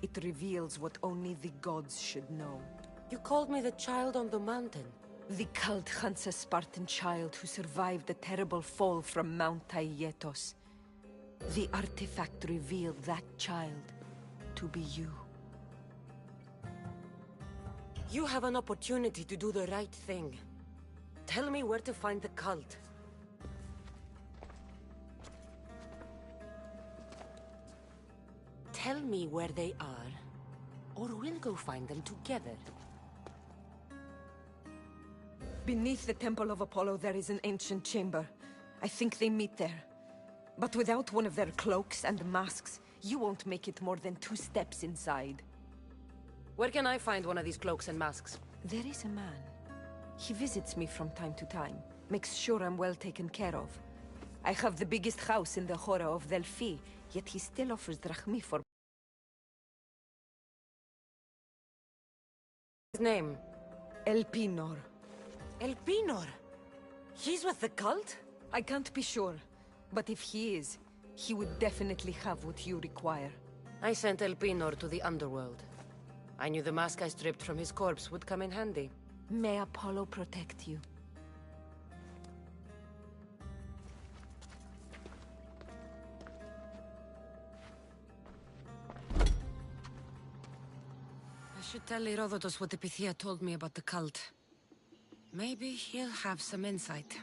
It reveals what only the gods should know. You called me the child on the mountain. The cult hunts a Spartan child who survived the terrible fall from Mount Aietos. The artifact revealed that child to be you. You have an opportunity to do the right thing. Tell me where to find the cult. Tell me where they are, or we'll go find them together. Beneath the Temple of Apollo there is an ancient chamber. I think they meet there. But without one of their cloaks and masks, you won't make it more than 2 steps inside. Where can I find one of these cloaks and masks? There is a man. He visits me from time to time, makes sure I'm well taken care of. I have the biggest house in the Hora of Delphi, yet he still offers drachmi for... His name? Elpinor. Elpinor? He's with the cult? I can't be sure, but if he is, he would definitely have what you require. I sent Elpinor to the underworld. I knew the mask I stripped from his corpse would come in handy. May Apollo protect you. I should tell Herodotus what the Pythia told me about the cult. Maybe he'll have some insight.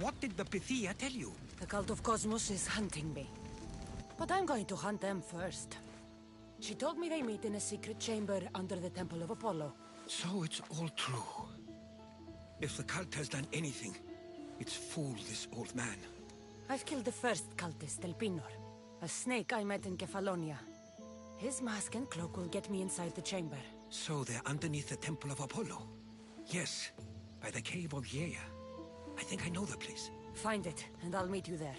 What did the Pythia tell you? The cult of Cosmos is hunting me. But I'm going to hunt them first. She told me they meet in a secret chamber under the Temple of Apollo. So it's all true. If the cult has done anything, it's fooled this old man. I've killed the first cultist, El Pinor, a snake I met in Kefalonia. His mask and cloak will get me inside the chamber. So they're underneath the Temple of Apollo? Yes, by the cave of Yea. I think I know the place. Find it, and I'll meet you there.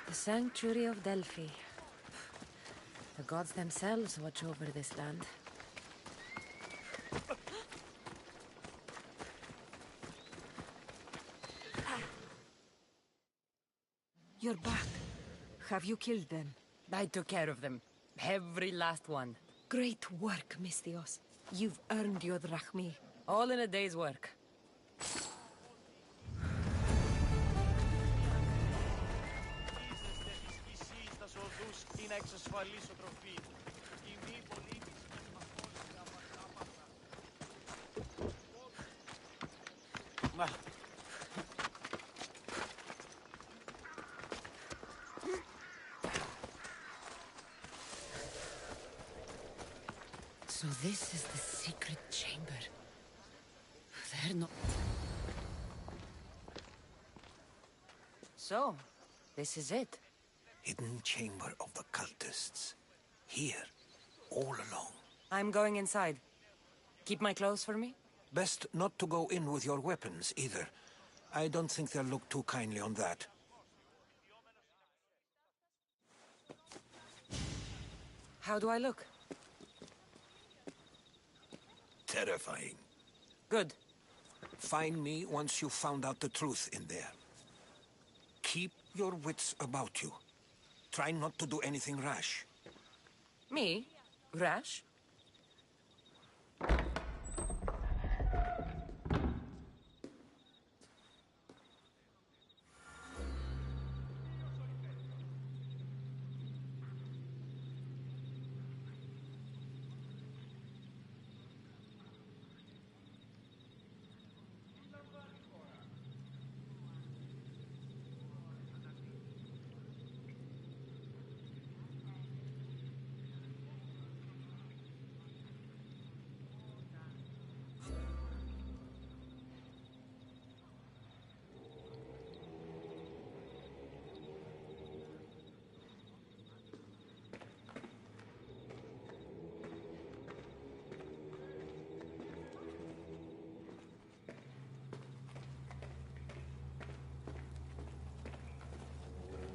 The Sanctuary of Delphi. The gods themselves watch over this land. You're back. Have you killed them? I took care of them. Every last one. Great work, Misthios. You've earned your drachmi. All in a day's work. So this is the secret chamber. They're not... So, this is it. Hidden chamber of the cultists. Here, all along. I'm going inside. Keep my clothes for me? Best not to go in with your weapons, either. I don't think they'll look too kindly on that. How do I look? Terrifying. Good. Find me once you've found out the truth in there. Keep your wits about you. Try not to do anything rash. Me? Rash?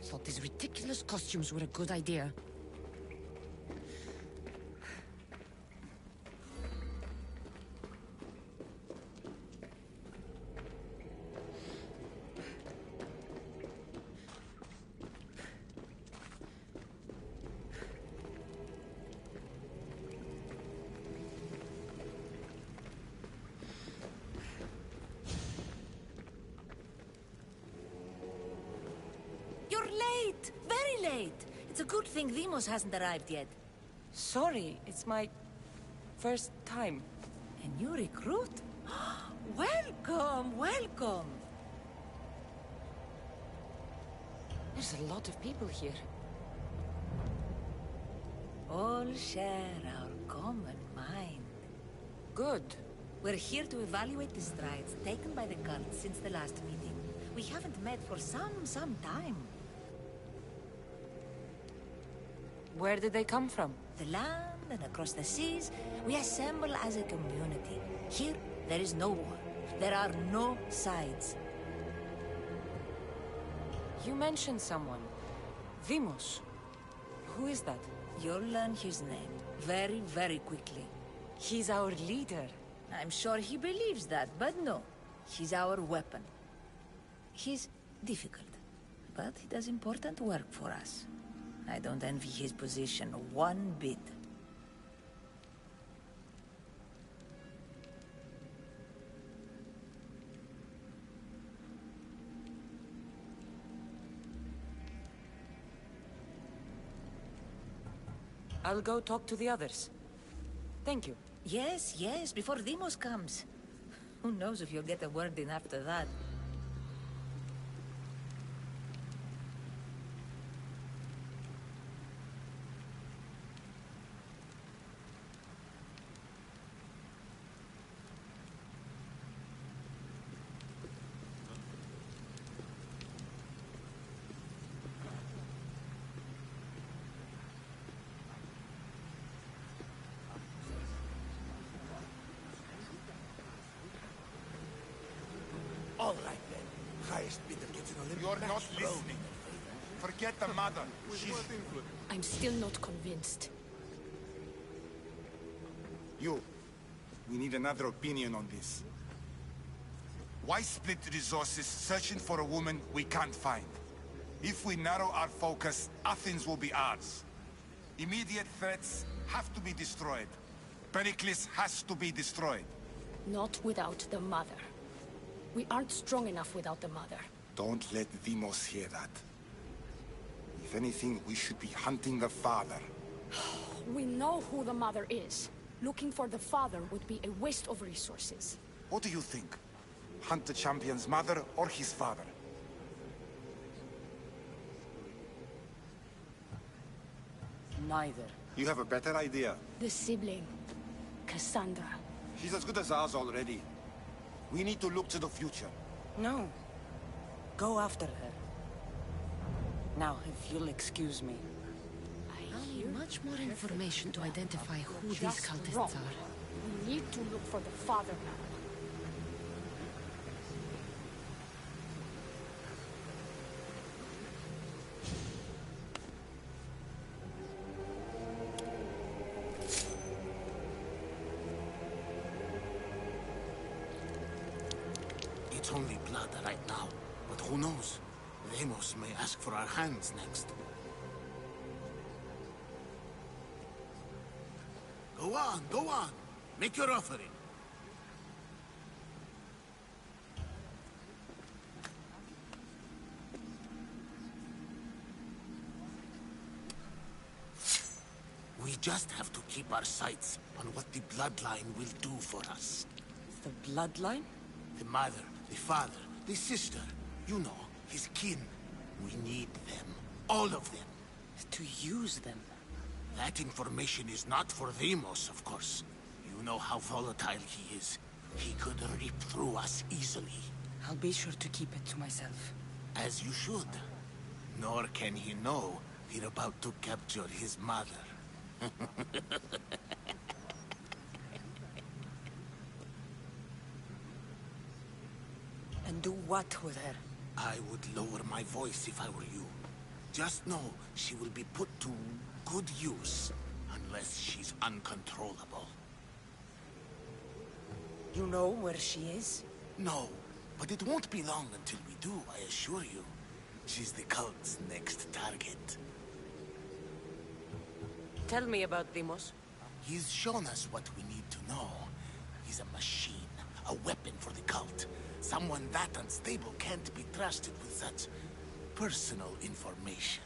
Thought these ridiculous costumes were a good idea. You're late! Very late! It's a good thing Demos hasn't arrived yet. Sorry, it's my first time. A new recruit? Welcome, welcome! There's a lot of people here. All share our common mind. Good. We're here to evaluate the strides taken by the cult since the last meeting. We haven't met for some time. Where did they come from? The land and across the seas, we assemble as a community. Here, there is no war. There are no sides. You mentioned someone. Vimos. Who is that? You'll learn his name very, very quickly. He's our leader. I'm sure he believes that, but no. He's our weapon. He's difficult, but he does important work for us. I don't envy his position one bit. I'll go talk to the others. Thank you. Yes, yes, before Demos comes. Who knows if you'll get a word in after that. All right then. Highest bidder gets an Olympic You're not match thrown. listening. Forget the mother. She's... I'm still not convinced. You. We need another opinion on this. Why split resources searching for a woman we can't find? If we narrow our focus, Athens will be ours. Immediate threats have to be destroyed. Pericles has to be destroyed. Not without the mother. We aren't strong enough without the mother. Don't let Demos hear that. If anything, we should be hunting the father. We know who the mother is. Looking for the father would be a waste of resources. What do you think? Hunt the champion's mother or his father? Neither. You have a better idea. The sibling, Cassandra. She's as good as ours already. We need to look to the future. No. Go after her. Now, if you'll excuse me. I'll need much more information to identify who these Just cultists wrong. are. We need to look for the father now. It's only blood right now, but who knows? Demos may ask for our hands next. Go on, go on. Make your offering. We just have to keep our sights on what the bloodline will do for us. The bloodline? The mother, the father, the sister. You know, his kin. We need them. All of them. To use them. That information is not for Demos, of course. You know how volatile he is. He could rip through us easily. I'll be sure to keep it to myself. As you should. Nor can he know we're about to capture his mother. And do what with her? I would lower my voice if I were you. Just know she will be put to good use, unless she's uncontrollable. You know where she is? No, but it won't be long until we do, I assure you. She's the cult's next target. Tell me about Deimos. He's shown us what we need to know. He's a machine, a weapon for the cult. Someone that unstable can't be trusted with such personal information.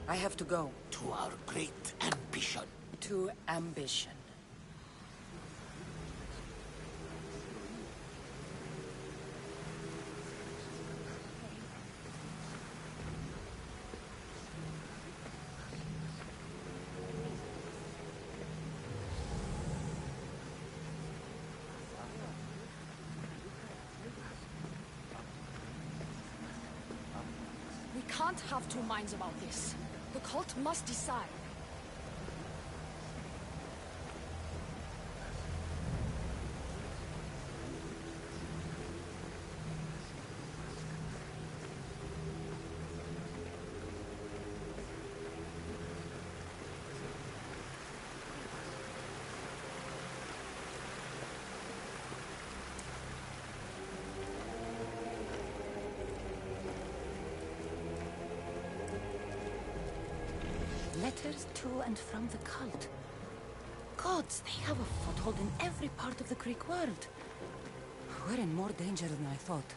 I have to go. To our great ambition. To ambition. We can't have two minds about this. The cult must decide. Letters to and from the cult. Gods, they have a foothold in every part of the Greek world. We're in more danger than I thought.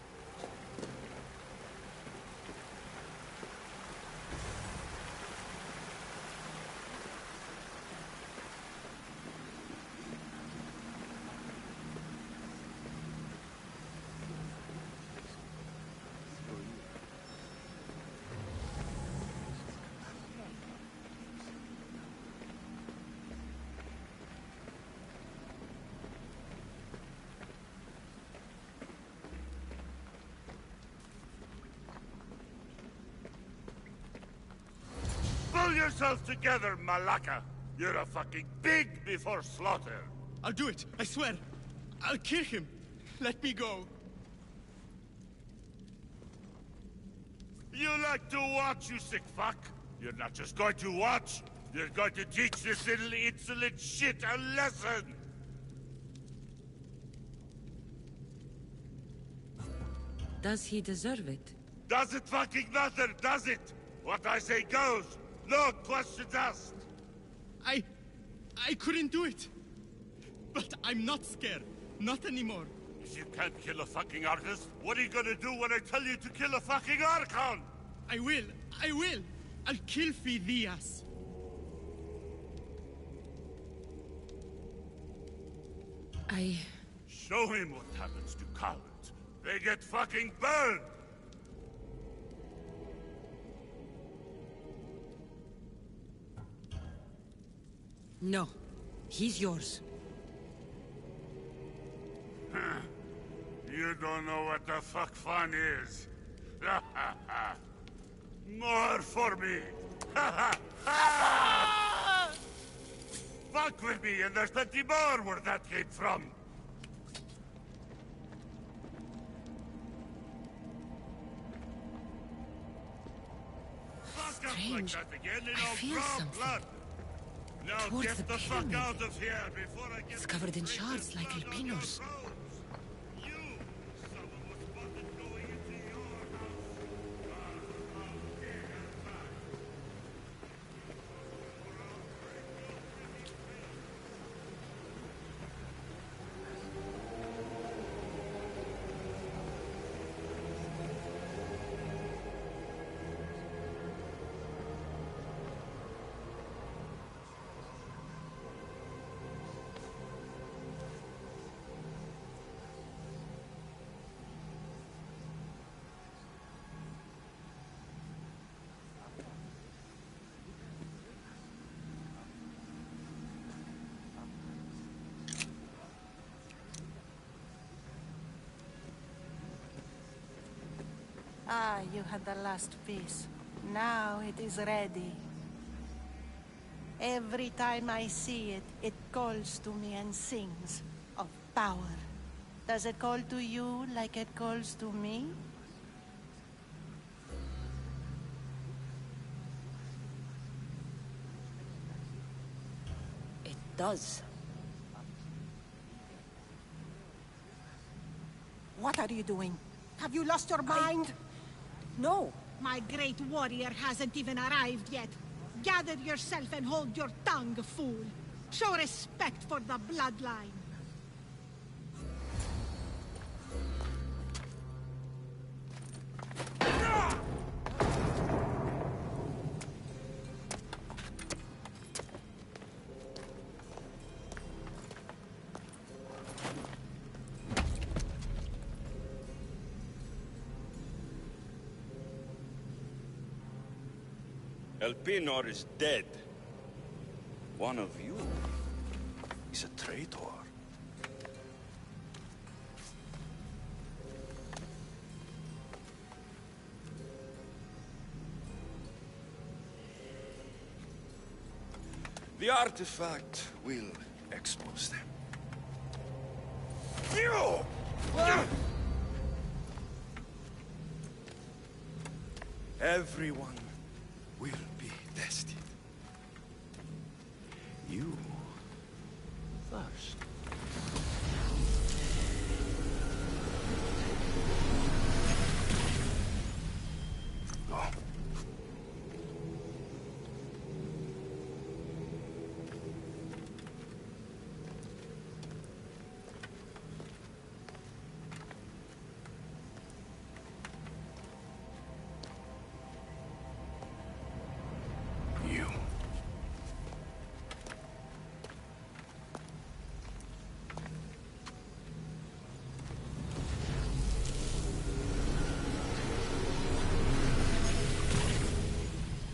Pull yourself together, Malaka! You're a fucking pig before slaughter! I'll do it, I swear! I'll kill him! Let me go! You like to watch, you sick fuck? You're not just going to watch, you're going to teach this little insolent shit a lesson! Does he deserve it? Does it fucking matter, does it? What I say goes! No questions asked! I couldn't do it! But I'm not scared. Not anymore. If you can't kill a fucking artist, what are you gonna do when I tell you to kill a fucking Archon? I will! I will! I'll kill Phidias! Show him what happens to cowards. They get fucking burned! No. He's yours. You don't know what the fuck fun is. More for me. Fuck with me and there's plenty more where that came from. Fuck up like Strange. that again and I I'll feel draw something. blood. Now Towards get the the fuck pyramid. out of here before I get It's covered in this shards like blood on your albinos. roads. You, someone was spotted going into your house. How dare that? Ah, you had the last piece. Now it is ready. Every time I see it, it calls to me and sings of power Does it call to you like it calls to me? It does. What are you doing? Have you lost your mind? No. My great warrior hasn't even arrived yet. Gather yourself and hold your tongue, fool. Show respect for the bloodline. Elpinor is dead. One of you is a traitor. The artifact will expose them. You! Everyone will be tested. You first. Go. You.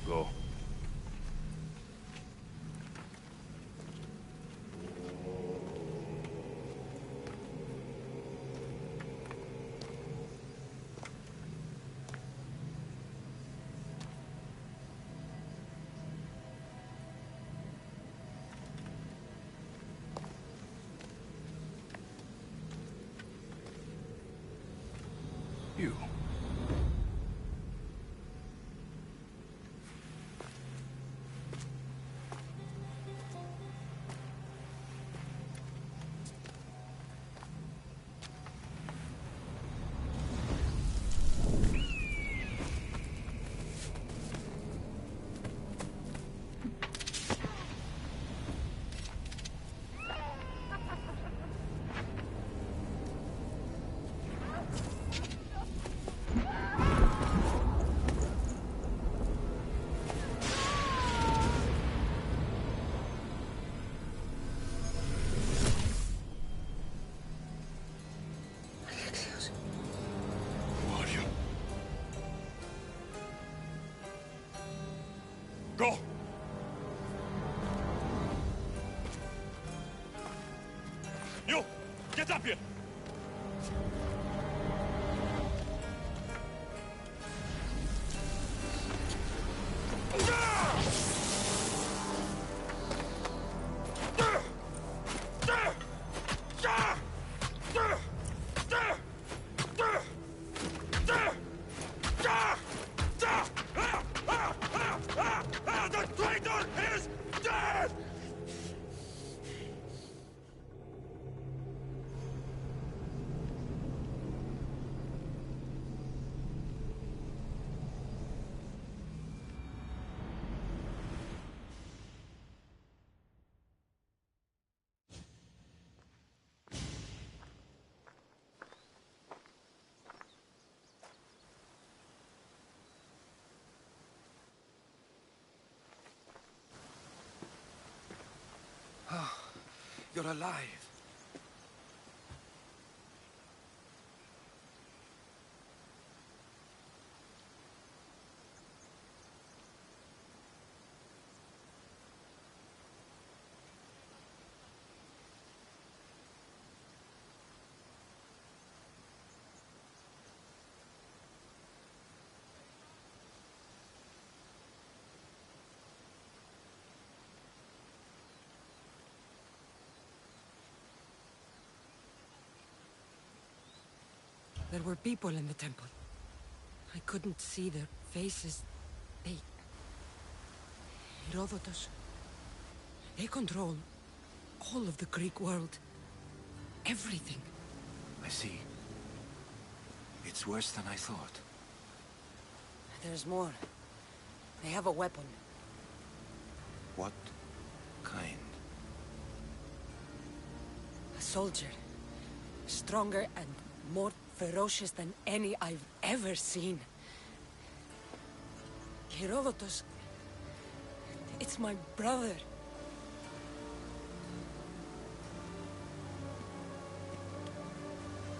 Go. You. Who are you? Go! You! Get up here! The traitor is dead! You're alive. There were people in the temple. I couldn't see their faces. Herodotus. They control all of the Greek world. Everything. I see. It's worse than I thought. There's more. They have a weapon. What kind? A soldier. Stronger and more ferocious than any I've ever seen. Herodotus. It's my brother.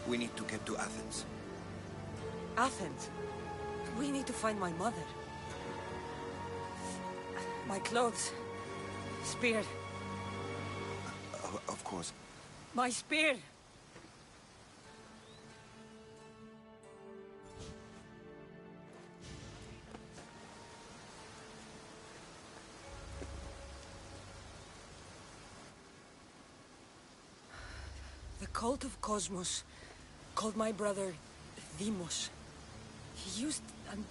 We need to get to Athens. Athens? We need to find my mother. My clothes. Spear. Of course. My spear! The cult of Cosmos called my brother Deimos. He used an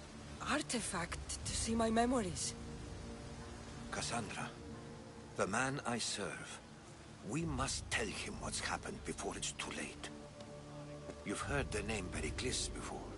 artifact to see my memories. Cassandra, the man I serve. We must tell him what's happened before it's too late. You've heard the name Pericles before.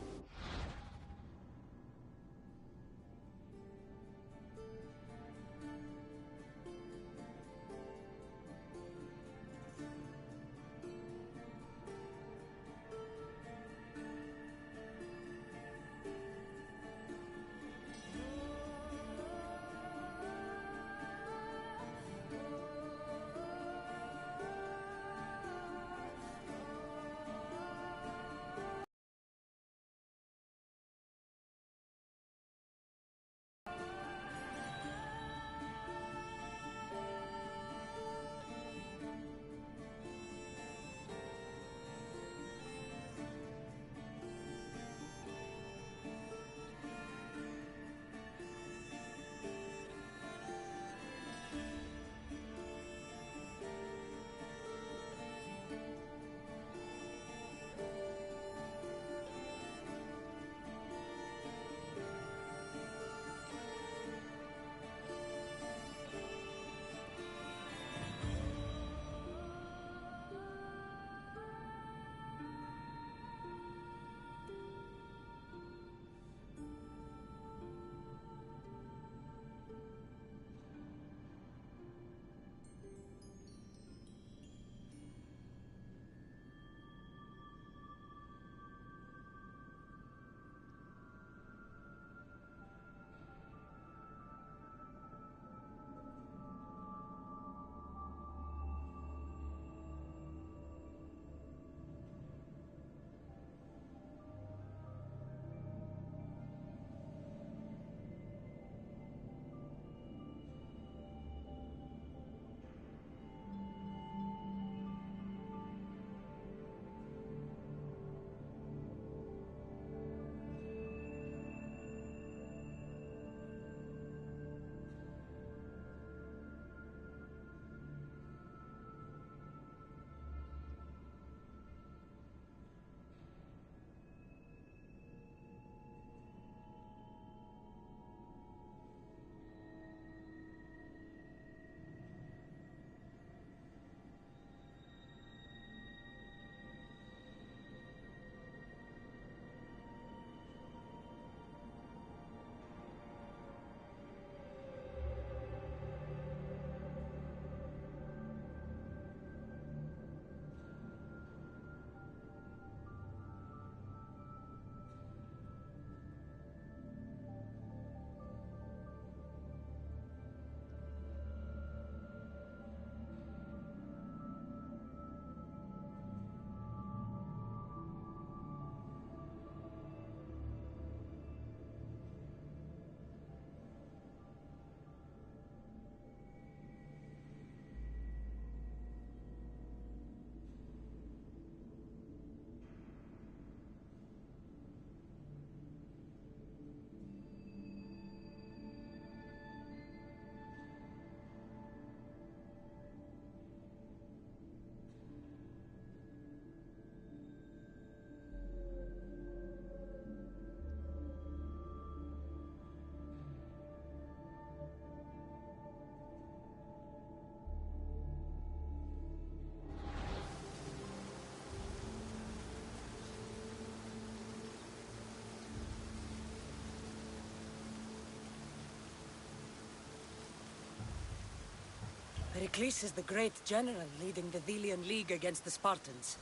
Pericles is the great general leading the Delian League against the Spartans.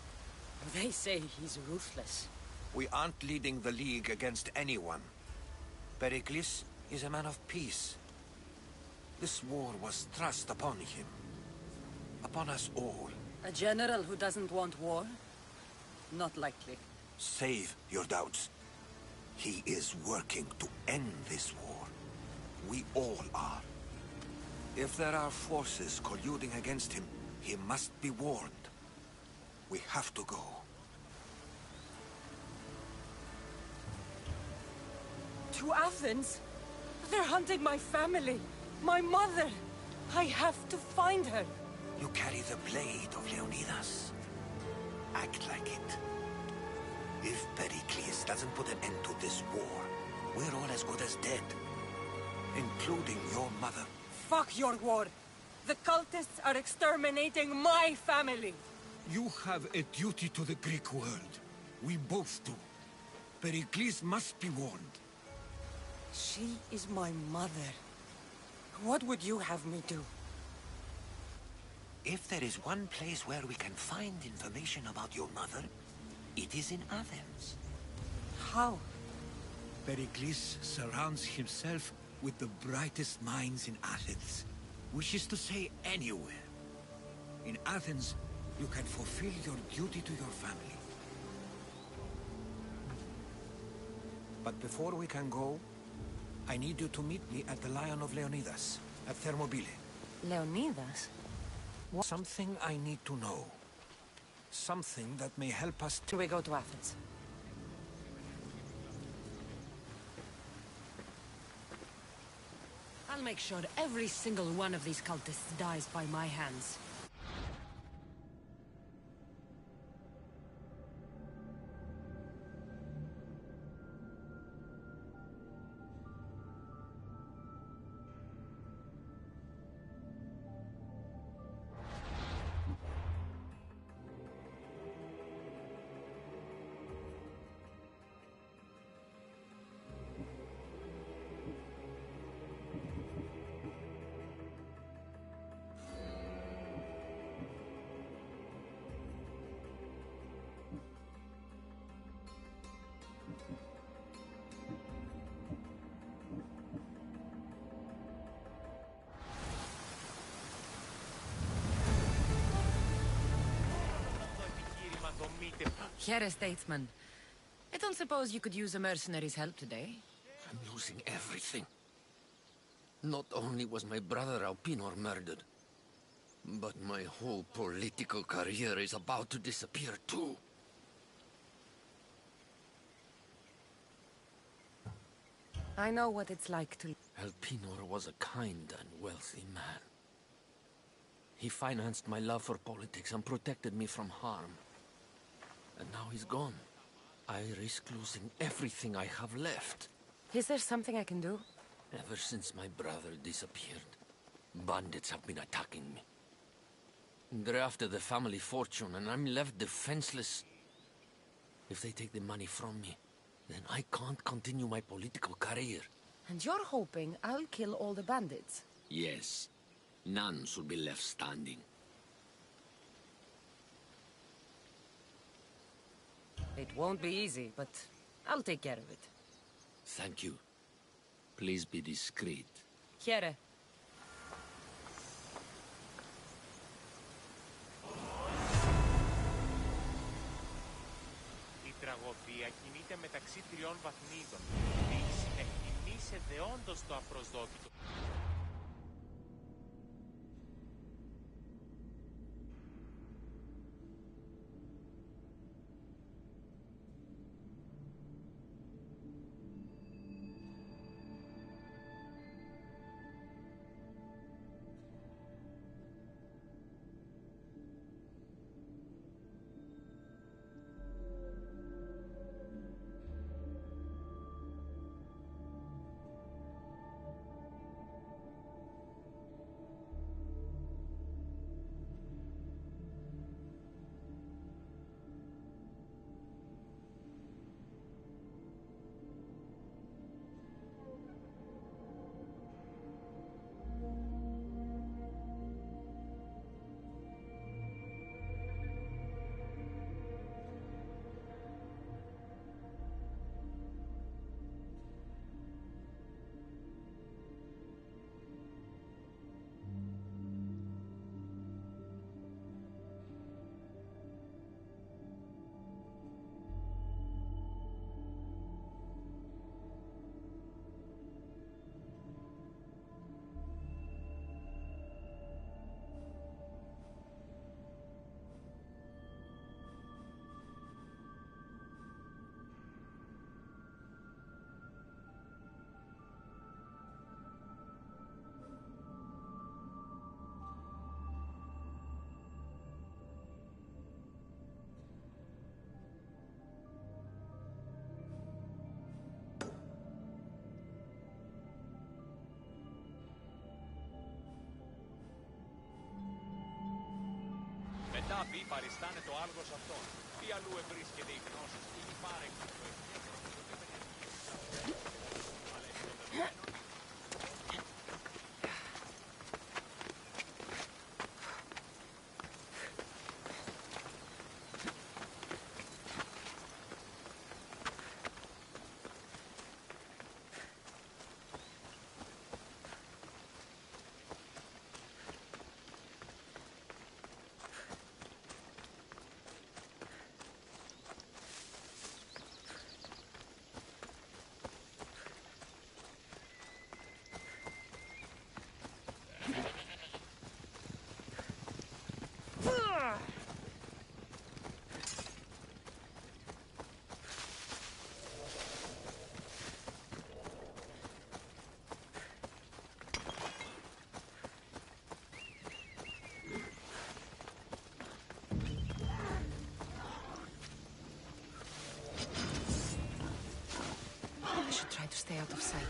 They say he's ruthless. We aren't leading the League against anyone. Pericles is a man of peace. This war was thrust upon him. Upon us all. A general who doesn't want war? Not likely. Save your doubts. He is working to end this war. We all are. If there are forces colluding against him, he must be warned. We have to go. To Athens? They're hunting my family. My mother. I have to find her. You carry the blade of Leonidas. Act like it. If Pericles doesn't put an end to this war, we're all as good as dead. Including your mother. Fuck your war. The cultists are exterminating my family. You have a duty to the Greek world. We both do. Pericles must be warned. She is my mother. What would you have me do? If there is one place where we can find information about your mother, it is in Athens. How? Pericles surrounds himself with the brightest minds in Athens. Which is to say, anywhere. In Athens, you can fulfill your duty to your family. But before we can go, I need you to meet me at the Lion of Leonidas, at Thermopylae. Leonidas? What? Something I need to know. Something that may help us to... We go to Athens. I'll make sure every single one of these cultists dies by my hands. Here, statesman. I don't suppose you could use a mercenary's help today? I'm losing everything. Not only was my brother Alpinor murdered, but my whole political career is about to disappear too. I know what it's like to... Alpinor was a kind and wealthy man. He financed my love for politics and protected me from harm. And now he's gone. I risk losing everything I have left. Is there something I can do? Ever since my brother disappeared, bandits have been attacking me. They're after the family fortune, and I'm left defenseless. If they take the money from me, then I can't continue my political career. And you're hoping I'll kill all the bandits? Yes. None should be left standing. It won't be easy, but I'll take care of it. Thank you. Please be discreet. Here. Η τραγωδία κινείται μεταξύ τριών βαθμίδων. Εκτιμήσετε όντως το απροσδόκητο. Κάποιοι παριστάνε το άλγος αυτών. Τι αλλού ευρίσκεται η γνώση ή η πάρεξη του I should try to stay out of sight.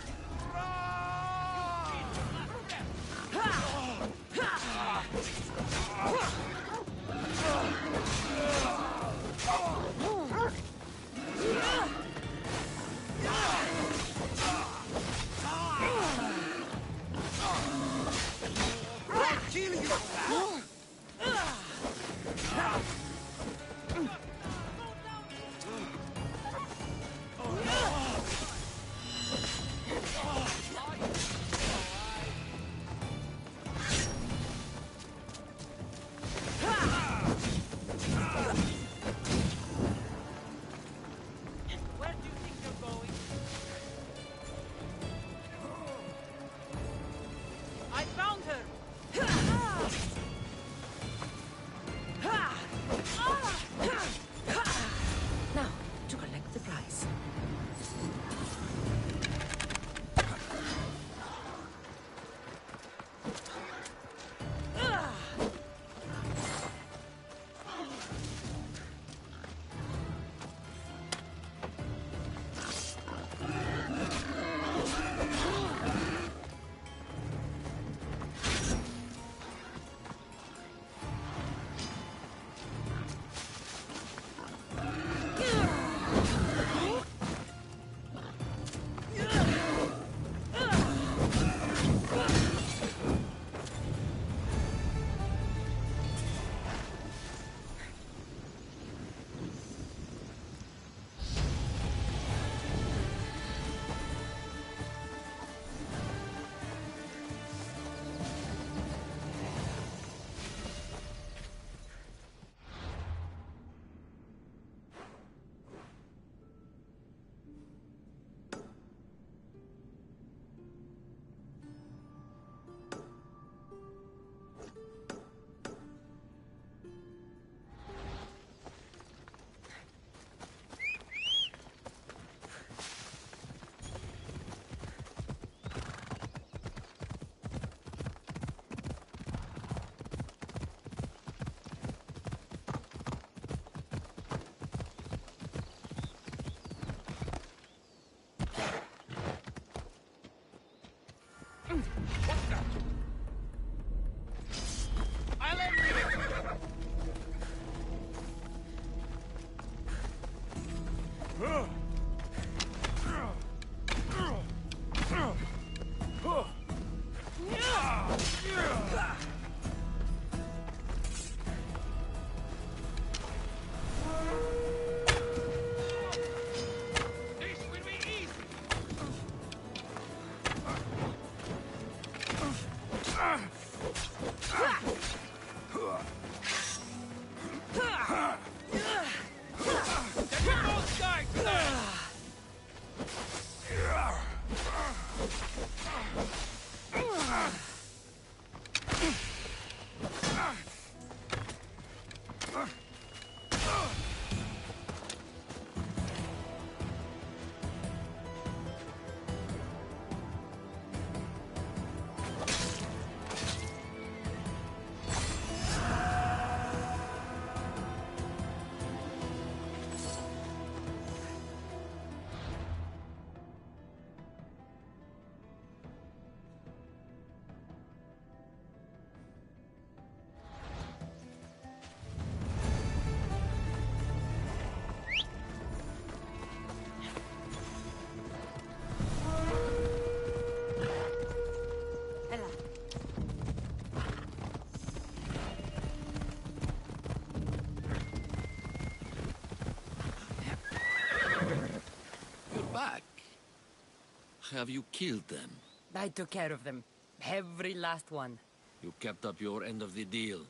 Have you killed them? I took care of them. Every last one. You kept up your end of the deal.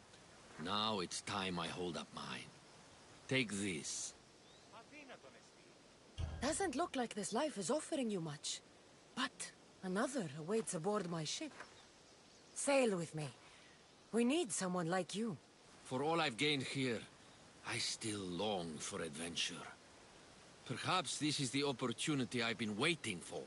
Now it's time I hold up mine. Take this. Doesn't look like this life is offering you much. But another awaits aboard my ship. Sail with me. We need someone like you. For all I've gained here, I still long for adventure. Perhaps this is the opportunity I've been waiting for.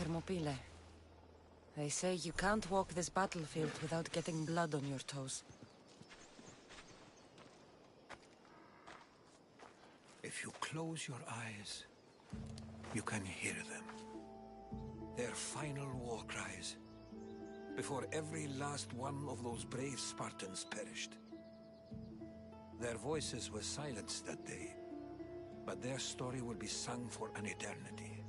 Thermopylae. They say you can't walk this battlefield without getting blood on your toes. If you close your eyes, you can hear them. Their final war cries, before every last one of those brave Spartans perished. Their voices were silenced that day, but their story will be sung for an eternity.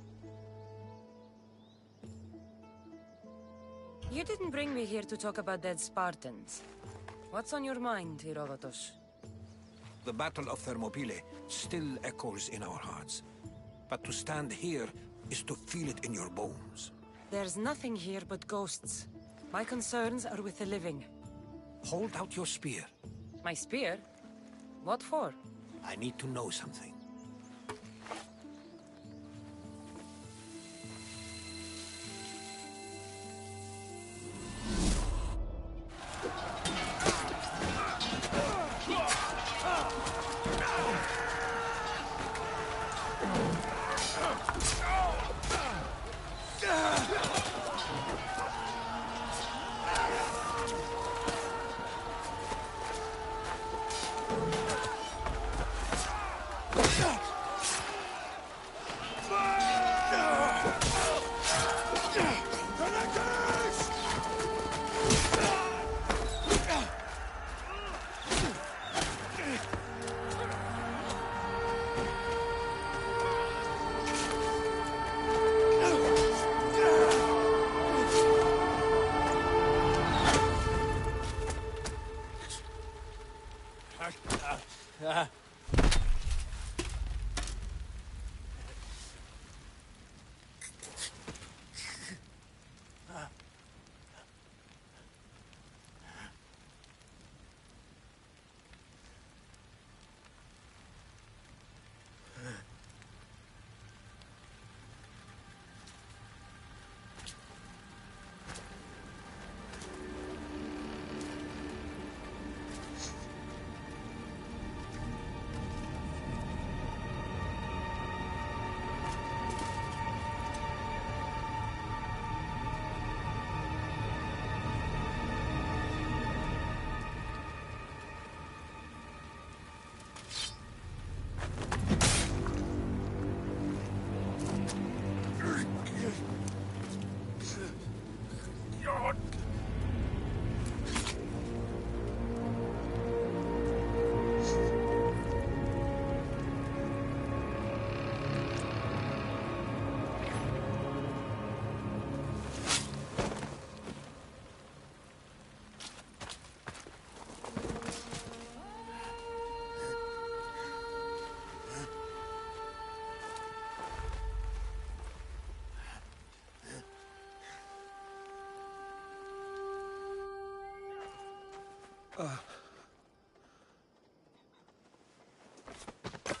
You didn't bring me here to talk about dead Spartans. What's on your mind, Herodotus? The Battle of Thermopylae still echoes in our hearts. But to stand here is to feel it in your bones. There's nothing here but ghosts. My concerns are with the living. Hold out your spear. My spear? What for? I need to know something.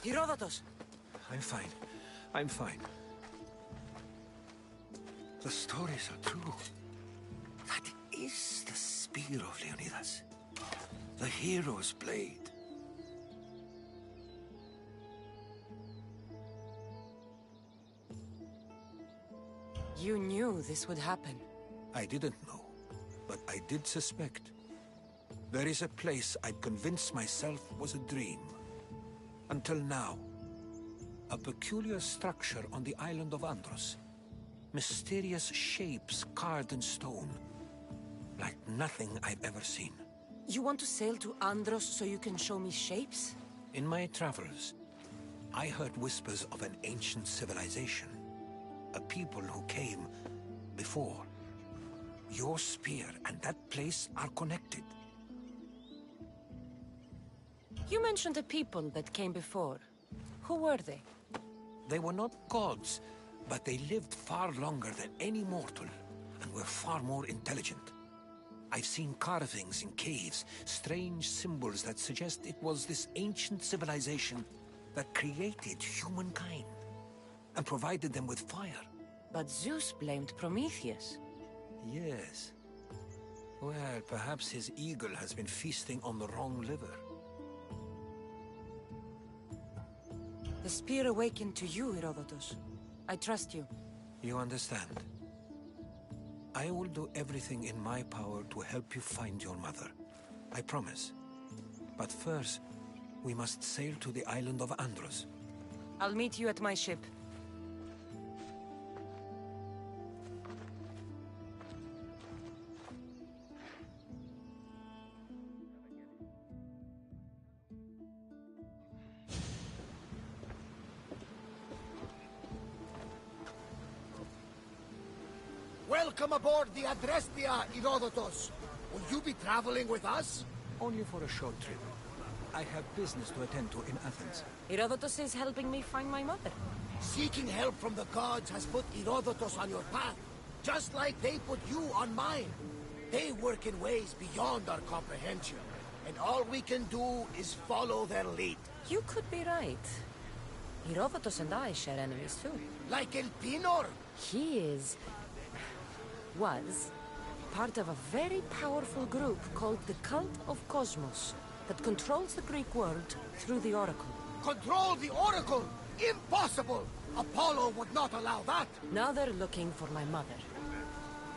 Herodotus! I'm fine. I'm fine. The stories are true. That is the spear of Leonidas. The hero's blade. You knew this would happen. I didn't know, but I did suspect. There is a place I'd convinced myself was a dream. Until now. A peculiar structure on the island of Andros. Mysterious shapes carved in stone. Like nothing I've ever seen. You want to sail to Andros so you can show me shapes? In my travels, I heard whispers of an ancient civilization. A people who came before. Your spear and that place are connected. You mentioned a people that came before. Who were they? They were not gods, but they lived far longer than any mortal, and were far more intelligent. I've seen carvings in caves, strange symbols that suggest it was this ancient civilization that created humankind, and provided them with fire. But Zeus blamed Prometheus. Yes. Well, perhaps his eagle has been feasting on the wrong liver. The spear awakened to you, Herodotus. I trust you. You understand. I will do everything in my power to help you find your mother. I promise. But first, we must sail to the island of Andros. I'll meet you at my ship. Welcome aboard the Adrestia, Herodotus. Will you be traveling with us? Only for a short trip. I have business to attend to in Athens. Herodotus is helping me find my mother. Seeking help from the gods has put Herodotus on your path, just like they put you on mine. They work in ways beyond our comprehension, and all we can do is follow their lead. You could be right. Herodotus and I share enemies too. Like Elpinor? He was part of a very powerful group called the Cult of Cosmos that controls the Greek world through the Oracle. Control the Oracle? Impossible! Apollo would not allow that! Now they're looking for my mother.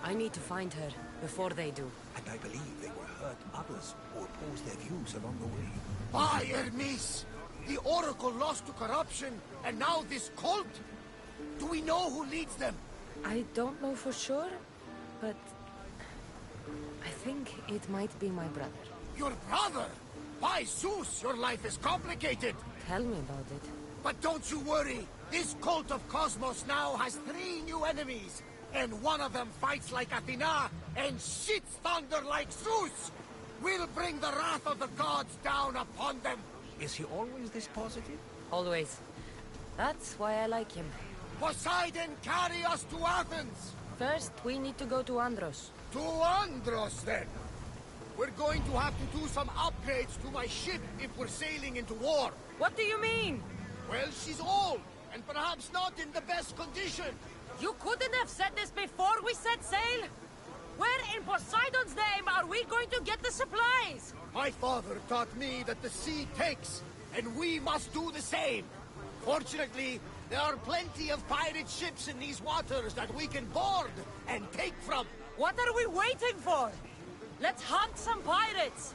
I need to find her before they do. And I believe they will hurt others who oppose their views along the way. By Hermes! The Oracle lost to corruption, and now this cult? Do we know who leads them? I don't know for sure, but I think it might be my brother. Your brother? By Zeus, your life is complicated! Tell me about it. But don't you worry! This cult of Cosmos now has 3 new enemies! And one of them fights like Athena and shits thunder like Zeus! We'll bring the wrath of the gods down upon them! Is he always this positive? Always. That's why I like him. Poseidon, carry us to Athens! First, we need to go to Andros. To Andros, then! We're going to have to do some upgrades to my ship if we're sailing into war. What do you mean? Well, she's old, and perhaps not in the best condition. You couldn't have said this before we set sail? Where in Poseidon's name are we going to get the supplies? My father taught me that the sea takes, and we must do the same. Fortunately, there are plenty of pirate ships in these waters that we can board and take from. What are we waiting for? Let's hunt some pirates!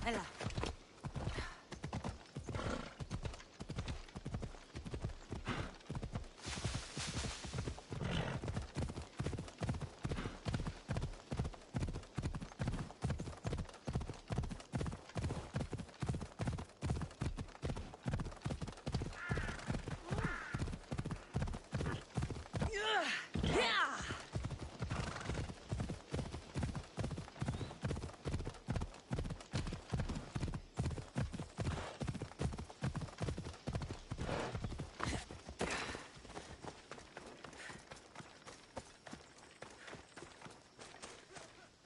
Ella.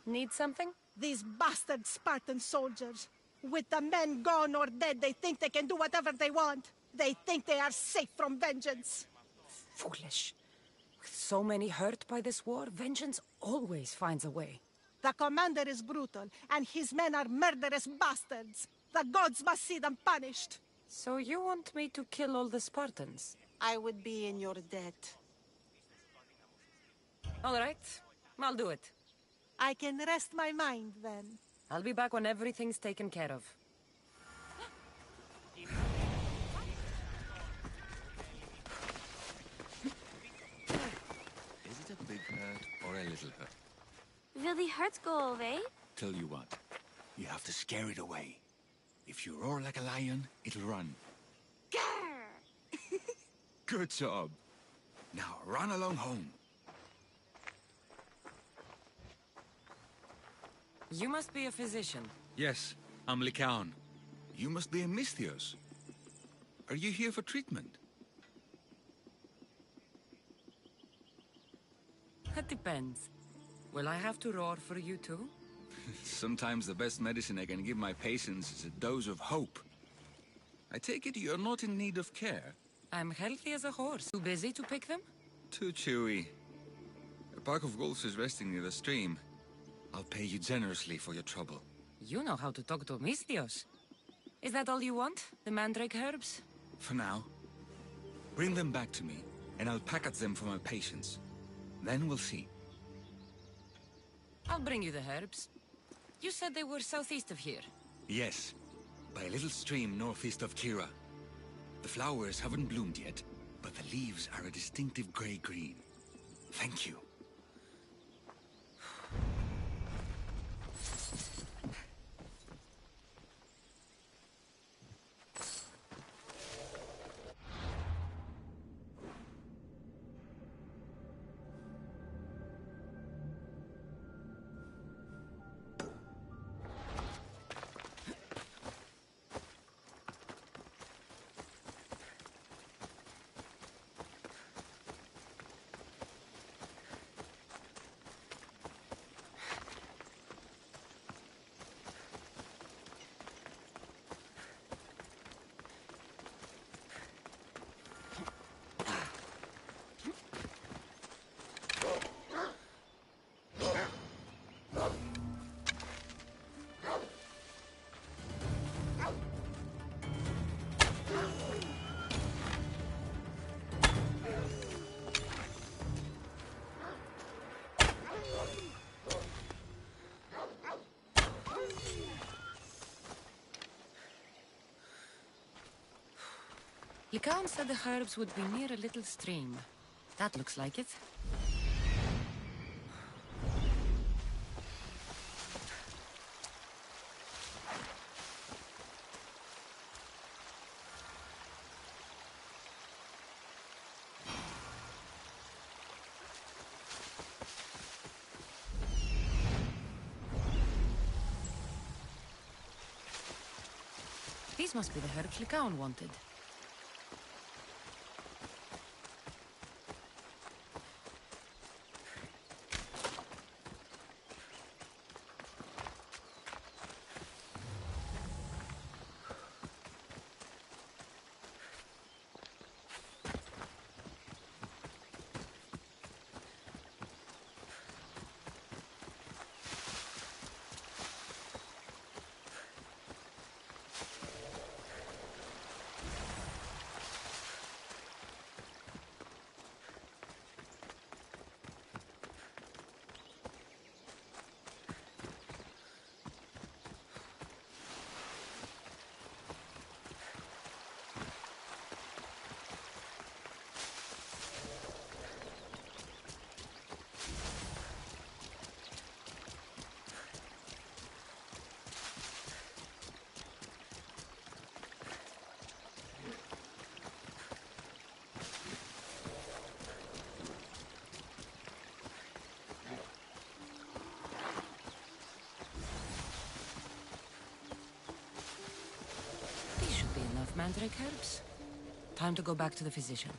Need something? These bastard Spartan soldiers. With the men gone or dead, they think they can do whatever they want. They think they are safe from vengeance. Foolish. With so many hurt by this war, vengeance always finds a way. The commander is brutal, and his men are murderous bastards. The gods must see them punished. So you want me to kill all the Spartans? I would be in your debt. All right, I'll do it. I can rest my mind, then. I'll be back when everything's taken care of. Is it a big hurt or a little hurt? Will the hurts go away? Tell you what, you have to scare it away. If you roar like a lion, it'll run. Good job. Now run along home. You must be a physician. Yes, I'm Lycaon. You must be a Misthios. Are you here for treatment? That depends. Will I have to roar for you too? Sometimes the best medicine I can give my patients is a dose of hope. I take it you're not in need of care? I'm healthy as a horse. Too busy to pick them? Too chewy. A pack of wolves is resting near the stream. I'll pay you generously for your trouble. You know how to talk to Misthios. Is that all you want? The mandrake herbs? For now. Bring them back to me, and I'll packet them for my patients. Then we'll see. I'll bring you the herbs. You said they were southeast of here. Yes, by a little stream northeast of Kira. The flowers haven't bloomed yet, but the leaves are a distinctive gray-green. Thank you. Lycaon said the herbs would be near a little stream. That looks like it. These must be the herbs Lycaon wanted. Enough mandrake herbs? Time to go back to the physician.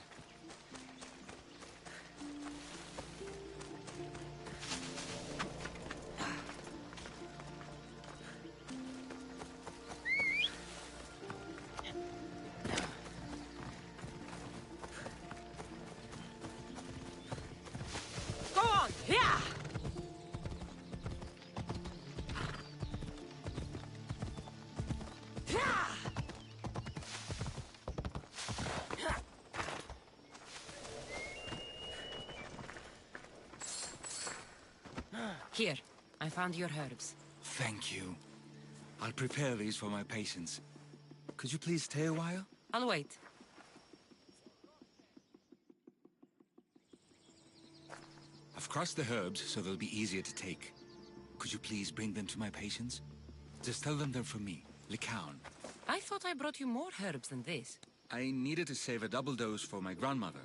Go on! Yeah! Here, I found your herbs. Thank you. I'll prepare these for my patients. Could you please stay a while? I'll wait. I've crushed the herbs so they'll be easier to take. Could you please bring them to my patients? Just tell them they're from me, Lycaon. I thought I brought you more herbs than this. I needed to save a double dose for my grandmother.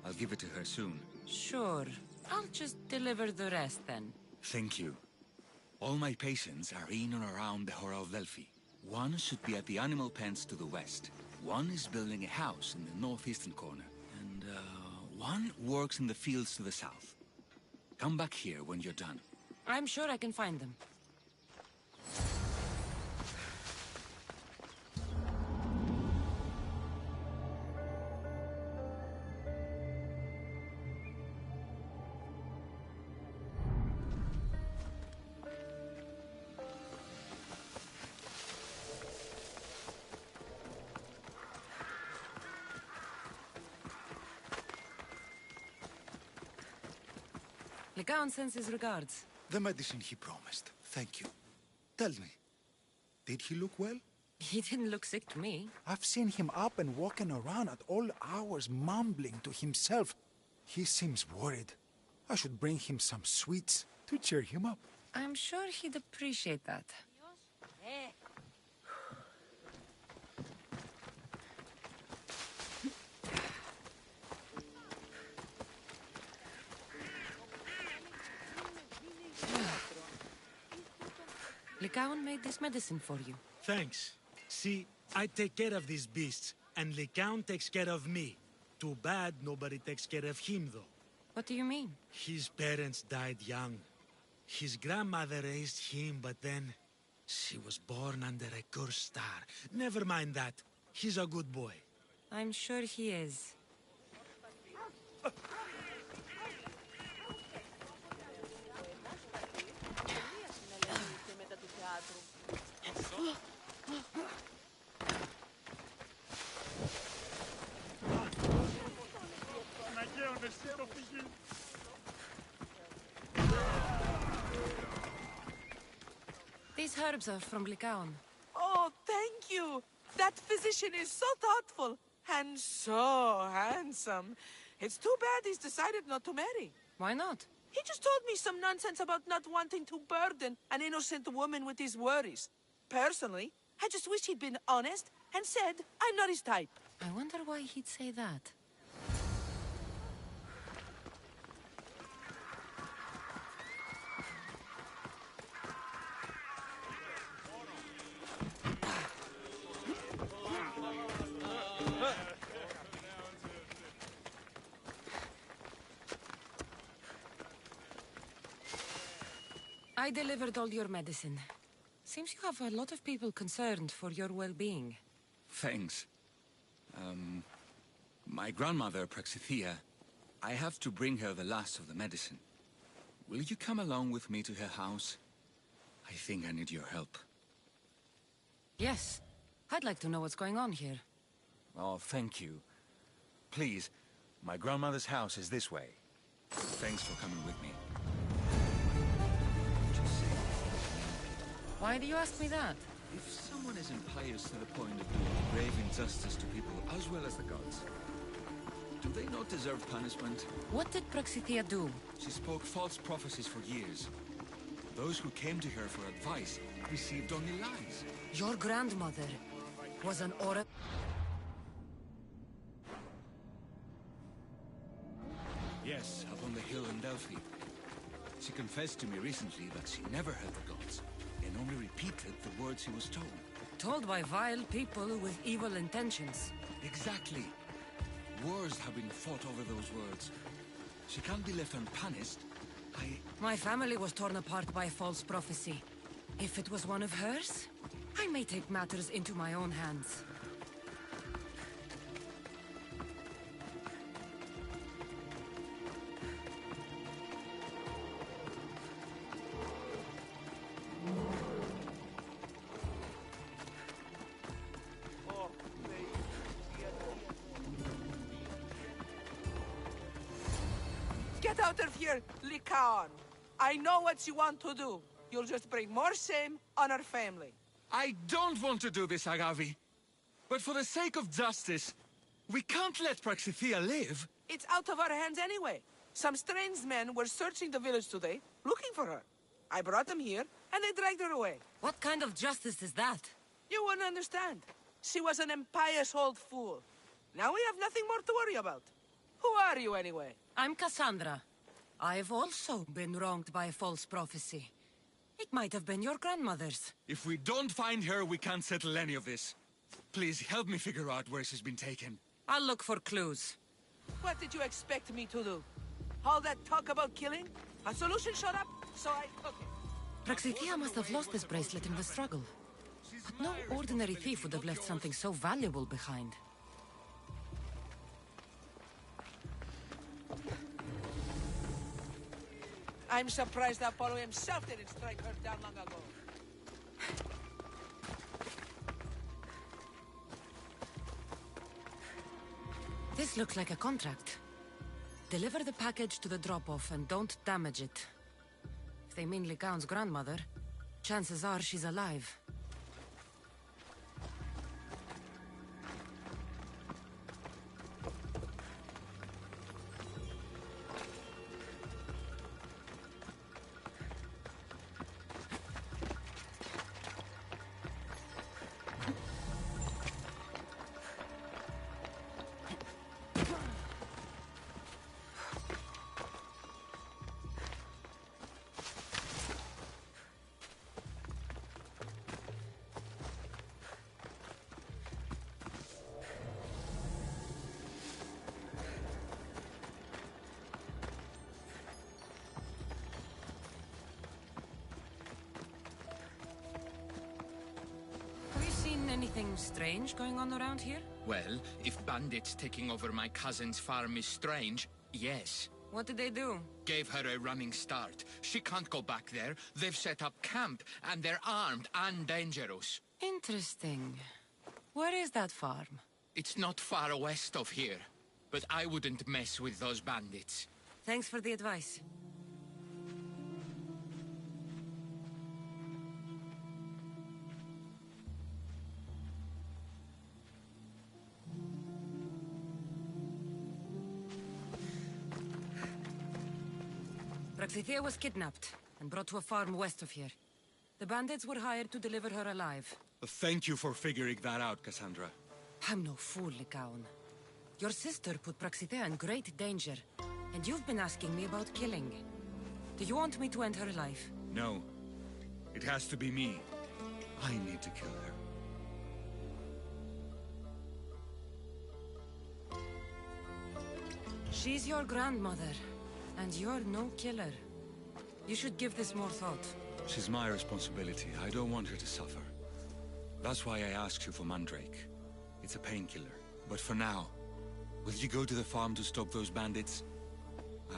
I'll give it to her soon. Sure. I'll just deliver the rest then. Thank you. All my patients are in and around the Hora of Delphi. One should be at the animal pens to the west. One is building a house in the northeastern corner. And, one works in the fields to the south. Come back here when you're done. I'm sure I can find them. Lycaon sends his regards. The medicine he promised. Thank you. Tell me, did he look well? He didn't look sick to me. I've seen him up and walking around at all hours, mumbling to himself. He seems worried. I should bring him some sweets to cheer him up. I'm sure he'd appreciate that. Lycaon made this medicine for you. Thanks. See, I take care of these beasts, and Lycaon takes care of me. Too bad nobody takes care of him, though. What do you mean? His parents died young. His grandmother raised him, but then she was born under a cursed star. Never mind that. He's a good boy. I'm sure he is. These herbs are from Lycaon. Oh, thank you. That physician is so thoughtful and so handsome. It's too bad he's decided not to marry. Why not? He just told me some nonsense about not wanting to burden an innocent woman with his worries. Personally, I just wish he'd been honest and said I'm not his type. I wonder why he'd say that. I delivered all your medicine. Seems you have a lot of people concerned for your well-being. Thanks. My grandmother, Praxithea, I have to bring her the last of the medicine. Will you come along with me to her house? I think I need your help. Yes. I'd like to know what's going on here. Oh, thank you. Please, my grandmother's house is this way. Thanks for coming with me. Why do you ask me that? If someone is impious to the point of doing grave injustice to people as well as the gods, do they not deserve punishment? What did Praxithea do? She spoke false prophecies for years. Those who came to her for advice received only lies. Your grandmother was an oracle. Yes, up on the hill in Delphi. She confessed to me recently that she never heard the gods, and only repeated the words she was told. told by vile people with evil intentions. Exactly. Wars have been fought over those words. She can't be left unpunished. My family was torn apart by false prophecy. If it was one of hers, I may take matters into my own hands. Get out of here, Lycaon. I know what you want to do. You'll just bring more shame on our family. I don't want to do this, Agavi. But for the sake of justice, we can't let Praxithea live. It's out of our hands anyway. Some strange men were searching the village today, looking for her. I brought them here, and they dragged her away. What kind of justice is that? You wouldn't understand. She was an impious old fool. Now we have nothing more to worry about. Who are you, anyway? I'm Cassandra. I've also been wronged by false prophecy. It might have been your grandmother's. If we don't find her, we can't settle any of this. Please, help me figure out where she's been taken. I'll look for clues. What did you expect me to do? All that talk about killing? A solution showed up, so I took it. Praxithea must have lost this bracelet in the struggle. But no ordinary thief would have left something so valuable behind. I'm surprised Apollo himself didn't strike her down long ago. This looks like a contract. Deliver the package to the drop-off and don't damage it. If they mean Lycaon's grandmother, chances are she's alive. Anything strange going on around here? Well, if bandits taking over my cousin's farm is strange, yes. What did they do? Gave her a running start. She can't go back there. They've set up camp, and they're armed and dangerous. Interesting. Where is that farm? It's not far west of here, but I wouldn't mess with those bandits. Thanks for the advice. Praxithea was kidnapped and brought to a farm west of here. The bandits were hired to deliver her alive. Thank you for figuring that out, Cassandra. I'm no fool, Lycaon. Your sister put Praxithea in great danger, and you've been asking me about killing. Do you want me to end her life? No. It has to be me. I need to kill her. She's your grandmother, and you're no killer. You should give this more thought. She's my responsibility. I don't want her to suffer. That's why I asked you for Mandrake. It's a painkiller. But for now, will you go to the farm to stop those bandits?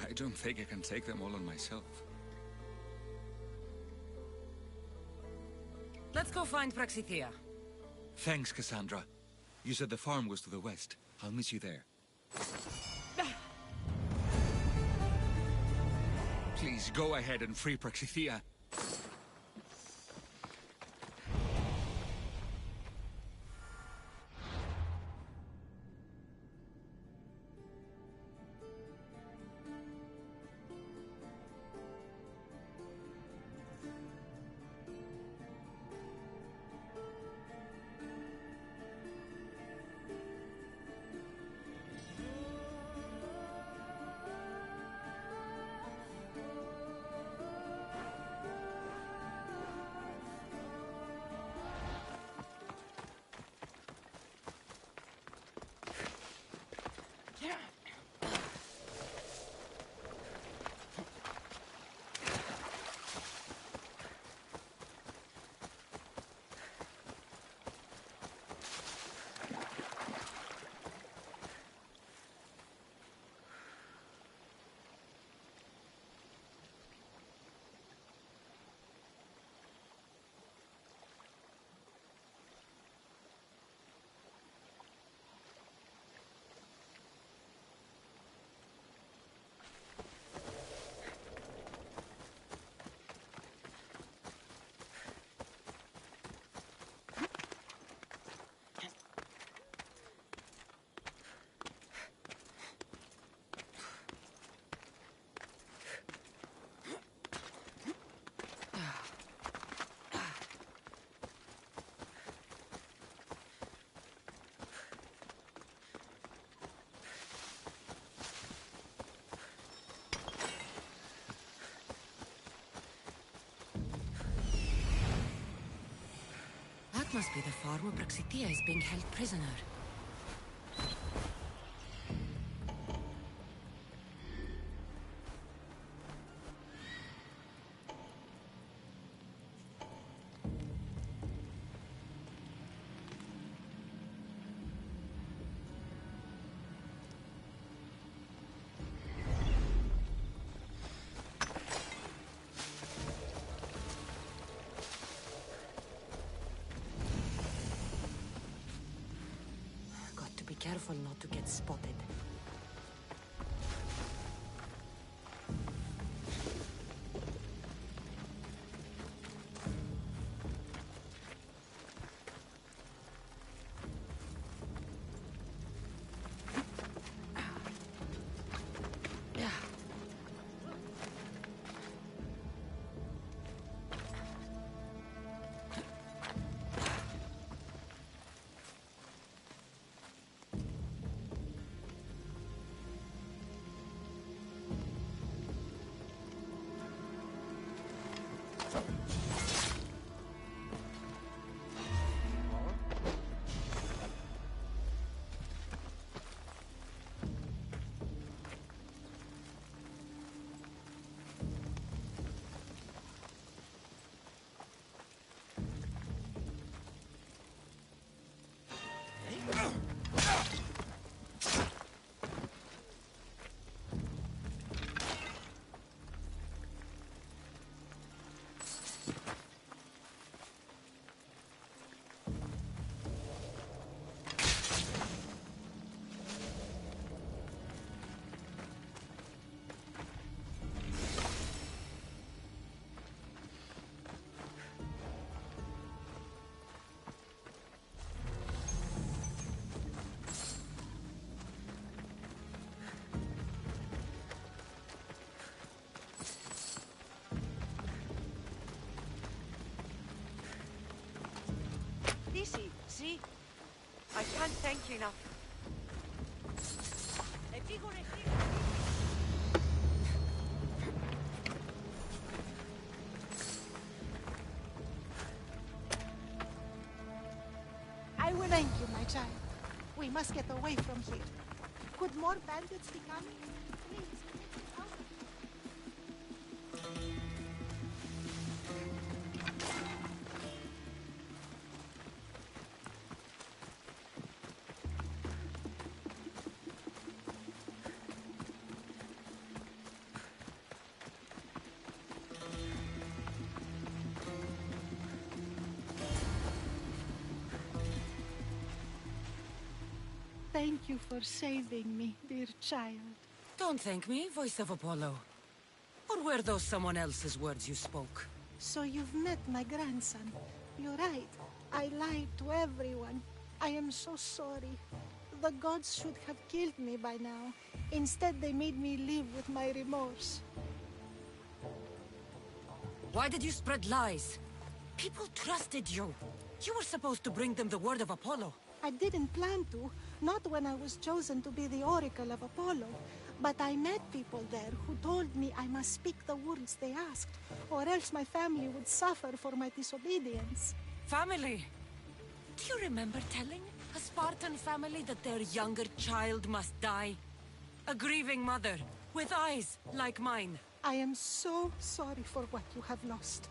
I don't think I can take them all on myself. Let's go find Praxithea. Thanks, Cassandra. You said the farm was to the west. I'll meet you there. Please, go ahead and free Praxithea. must be the farm where Praxitia is being held prisoner. Be careful not to get spotted. Odyssey, see? I can't thank you enough. I will thank you, my child. We must get away from here. Could more bandits be coming? Please, let me out. Thank you for saving me, dear child. Don't thank me, voice of Apollo. Or were those someone else's words you spoke? So you've met my grandson. You're right. I lied to everyone. I am so sorry. The gods should have killed me by now. Instead, they made me live with my remorse. Why did you spread lies? People trusted you. You were supposed to bring them the word of Apollo. I didn't plan to, not when I was chosen to be the Oracle of Apollo. But I met people there who told me I must speak the words they asked, or else my family would suffer for my disobedience. Family? Do you remember telling a Spartan family that their younger child must die? A grieving mother, with eyes like mine. I am so sorry for what you have lost.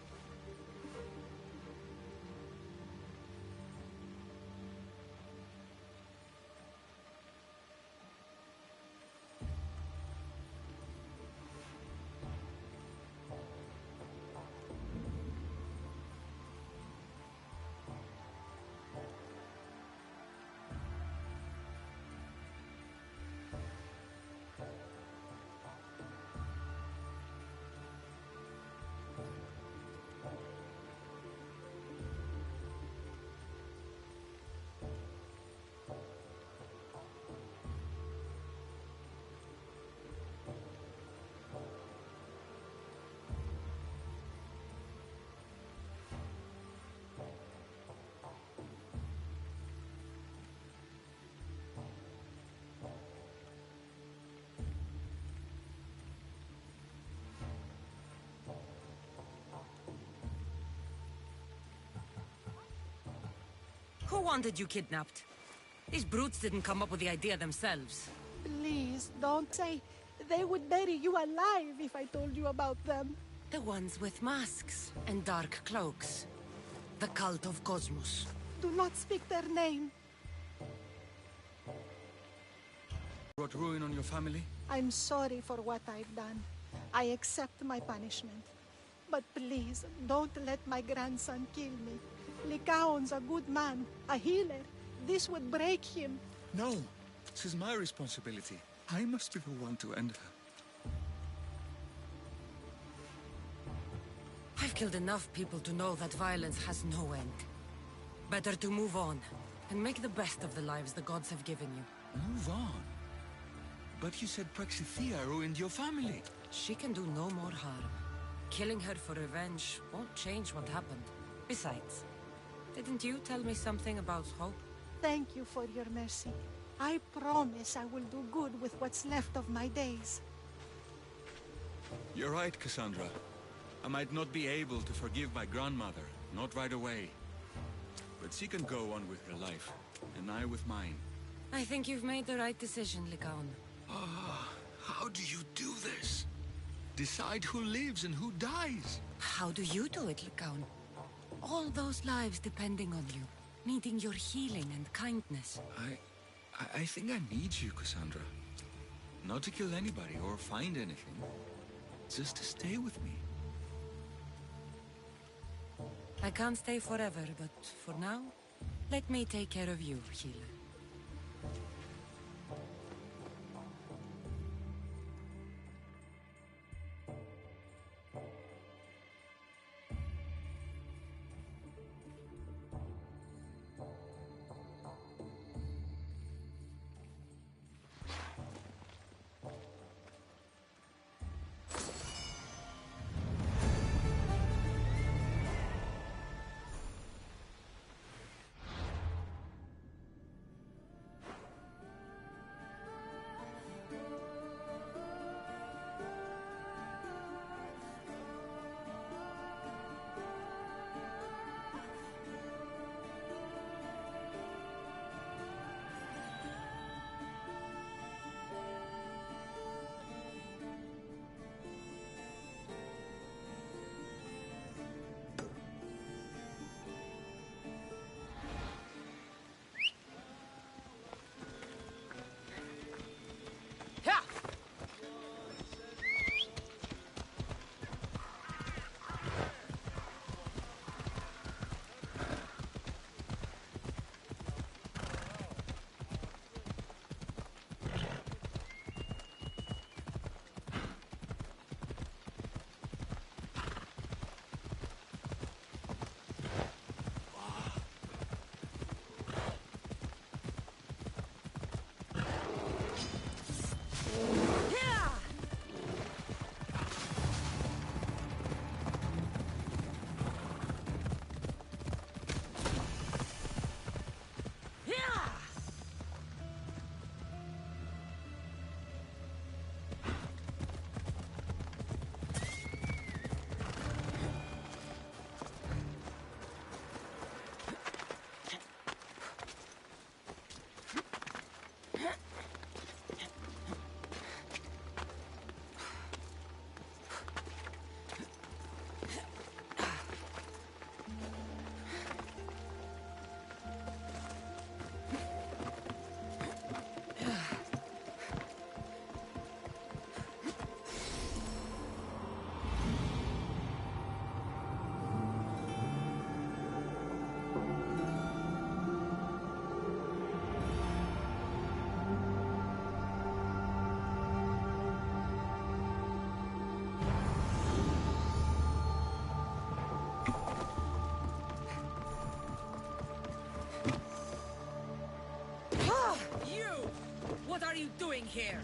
Who wanted you kidnapped? These brutes didn't come up with the idea themselves. Please, don't say... They would bury you alive if I told you about them. The ones with masks and dark cloaks. The cult of Cosmos. Do not speak their name. Brought ruin on your family? I'm sorry for what I've done. I accept my punishment. But please, don't let my grandson kill me. Lycaon's a good man, a healer. This would break him. No, this is my responsibility. I must be the one to end her. I've killed enough people to know that violence has no end. Better to move on, and make the best of the lives the gods have given you. Move on? But you said Praxithea ruined your family. She can do no more harm. Killing her for revenge won't change what happened. Besides, didn't you tell me something about hope? Thank you for your mercy. I promise I will do good with what's left of my days. You're right, Cassandra. I might not be able to forgive my grandmother, not right away. But she can go on with her life, and I with mine. I think you've made the right decision, Lycaon. How do you do this? Decide who lives and who dies? How do you do it, Lycaon? All those lives depending on you, needing your healing and kindness. I think I need you, Cassandra. Not to kill anybody or find anything. Just to stay with me. I can't stay forever, but for now, let me take care of you, healer. What are you doing here?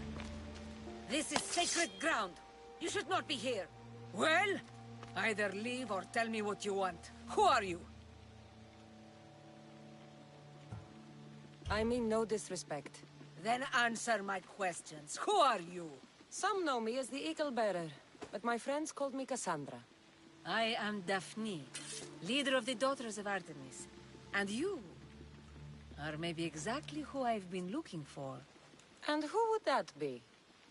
This is sacred ground. You should not be here. Well, either leave or tell me what you want. Who are you? I mean no disrespect. Then answer my questions. Who are you? Some know me as the Eagle Bearer, but my friends called me Cassandra. I am Daphne, leader of the Daughters of Artemis. And you? Or maybe exactly who I've been looking for. And who would that be?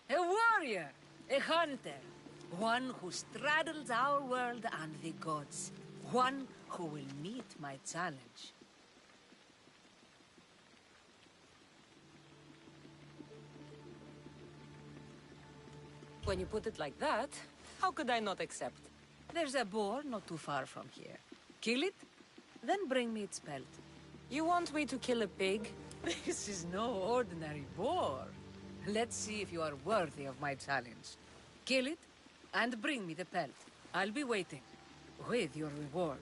A warrior! A hunter! One who straddles our world and the gods. One who will meet my challenge. When you put it like that, how could I not accept? There's a boar not too far from here. Kill it, then bring me its pelt. You want me to kill a pig? This is no ordinary boar. Let's see if you are worthy of my challenge. Kill it, and bring me the pelt. I'll be waiting, with your reward.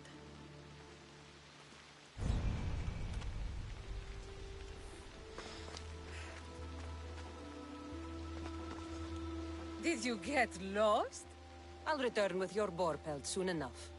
Did you get lost? I'll return with your boar pelt soon enough.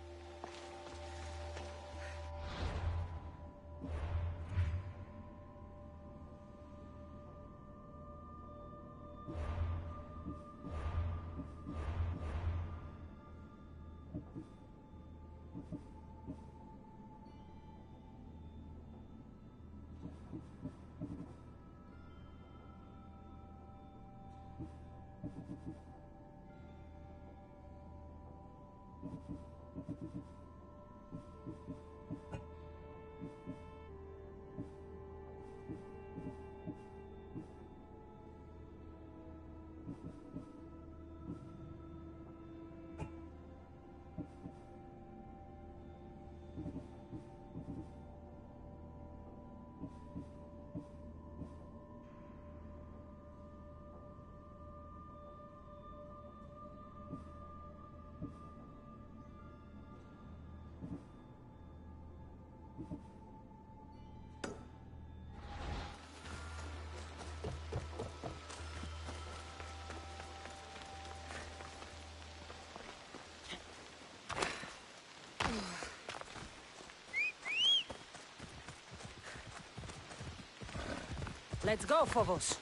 Let's go, Phobos.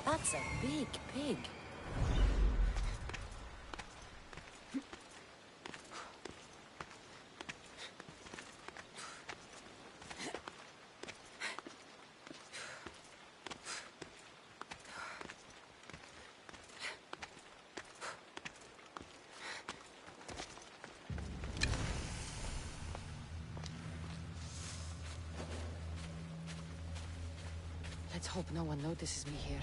That's a big pig. Let's hope no one notices me here.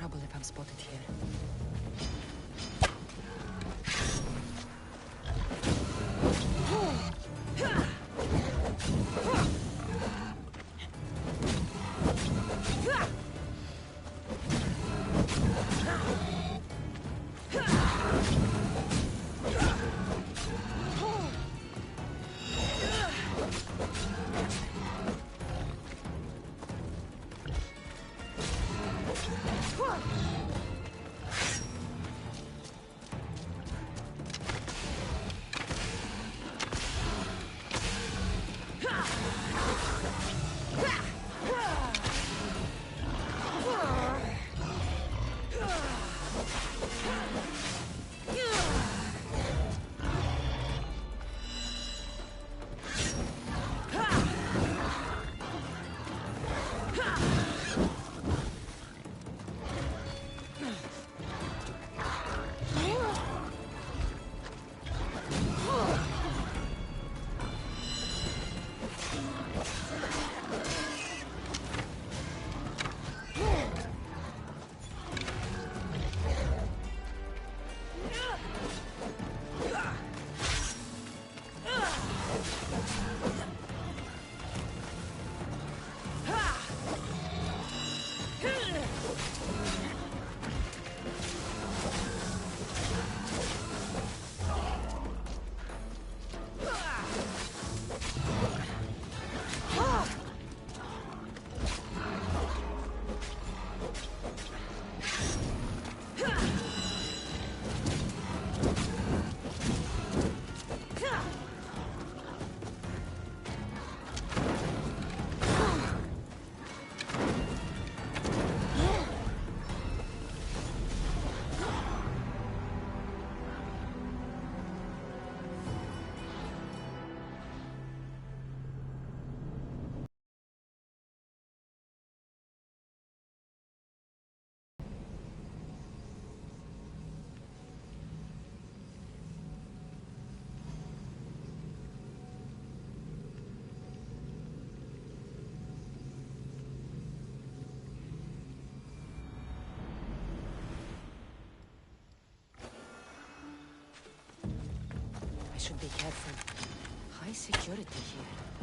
trouble if I'm spotted here. I should be careful. High security here.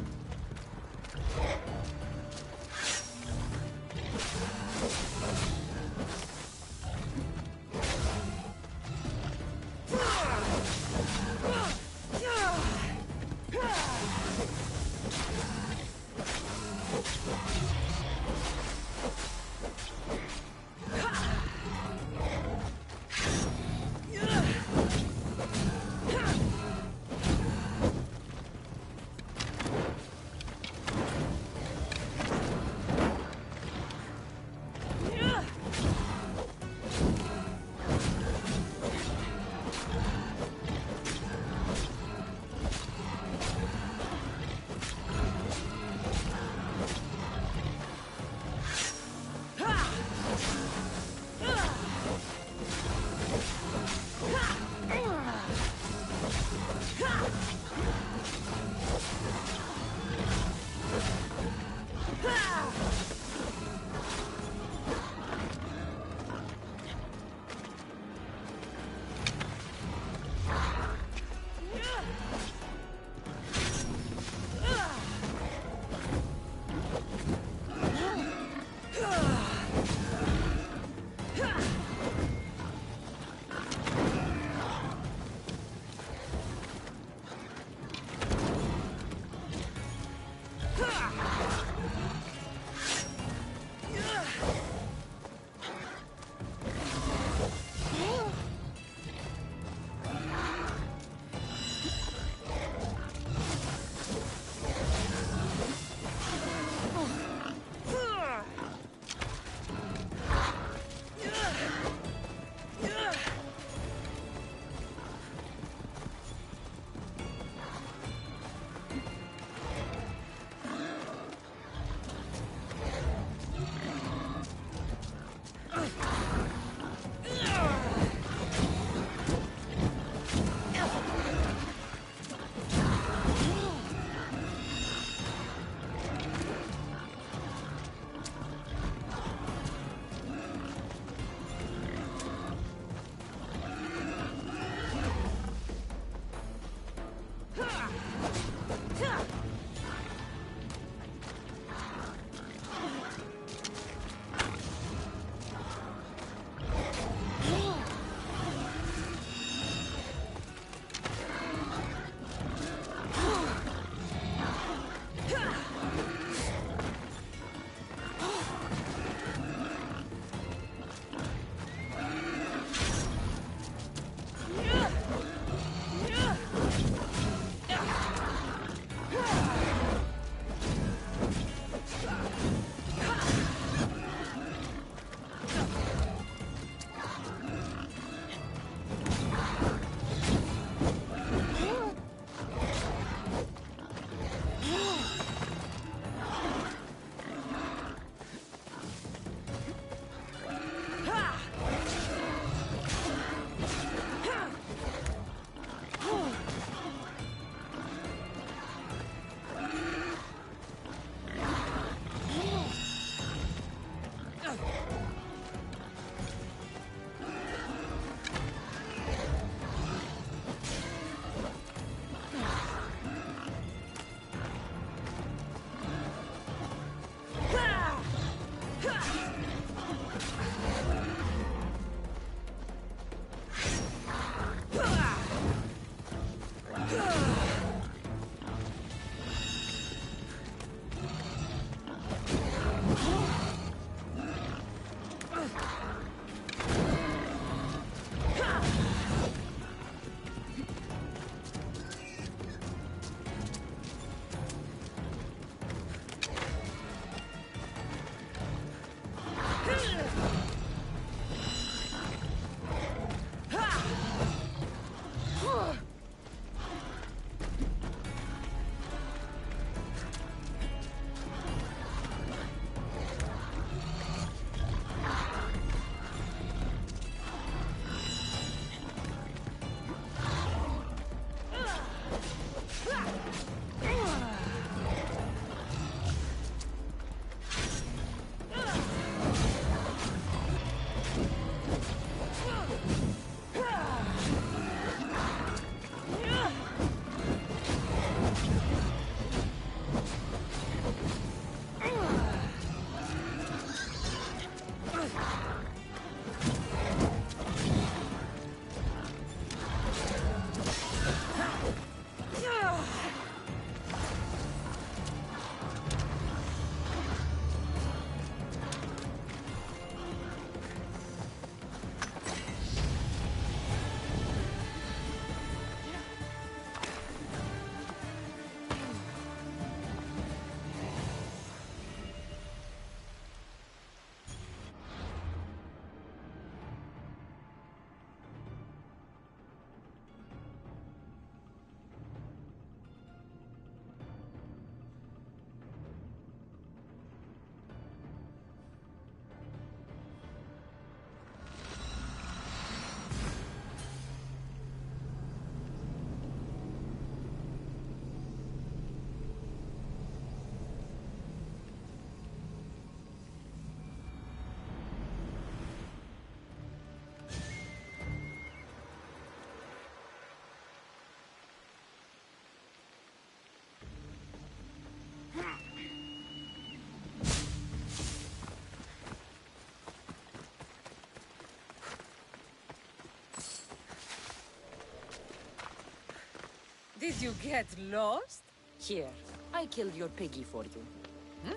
Did you get lost? Here, I killed your piggy for you.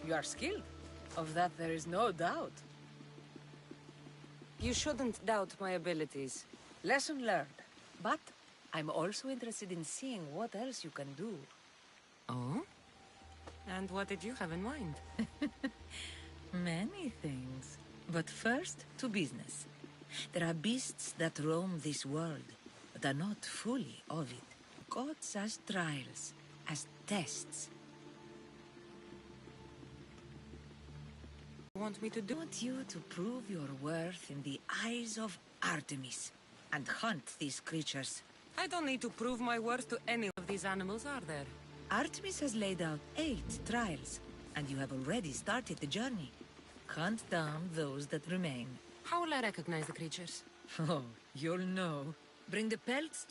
You are skilled. Of that there is no doubt. You shouldn't doubt my abilities. Lesson learned. But I'm also interested in seeing what else you can do. Oh? And what did you have in mind? Many things. But first, to business. There are beasts that roam this world, but are not fully of it. Gods as trials, as tests. Want me to do? I want you to prove your worth in the eyes of Artemis, and hunt these creatures. I don't need to prove my worth to any of these animals, are there? Artemis has laid out 8 trials, and you have already started the journey. Hunt down those that remain. How will I recognize the creatures? Oh, you'll know. Bring the pelts to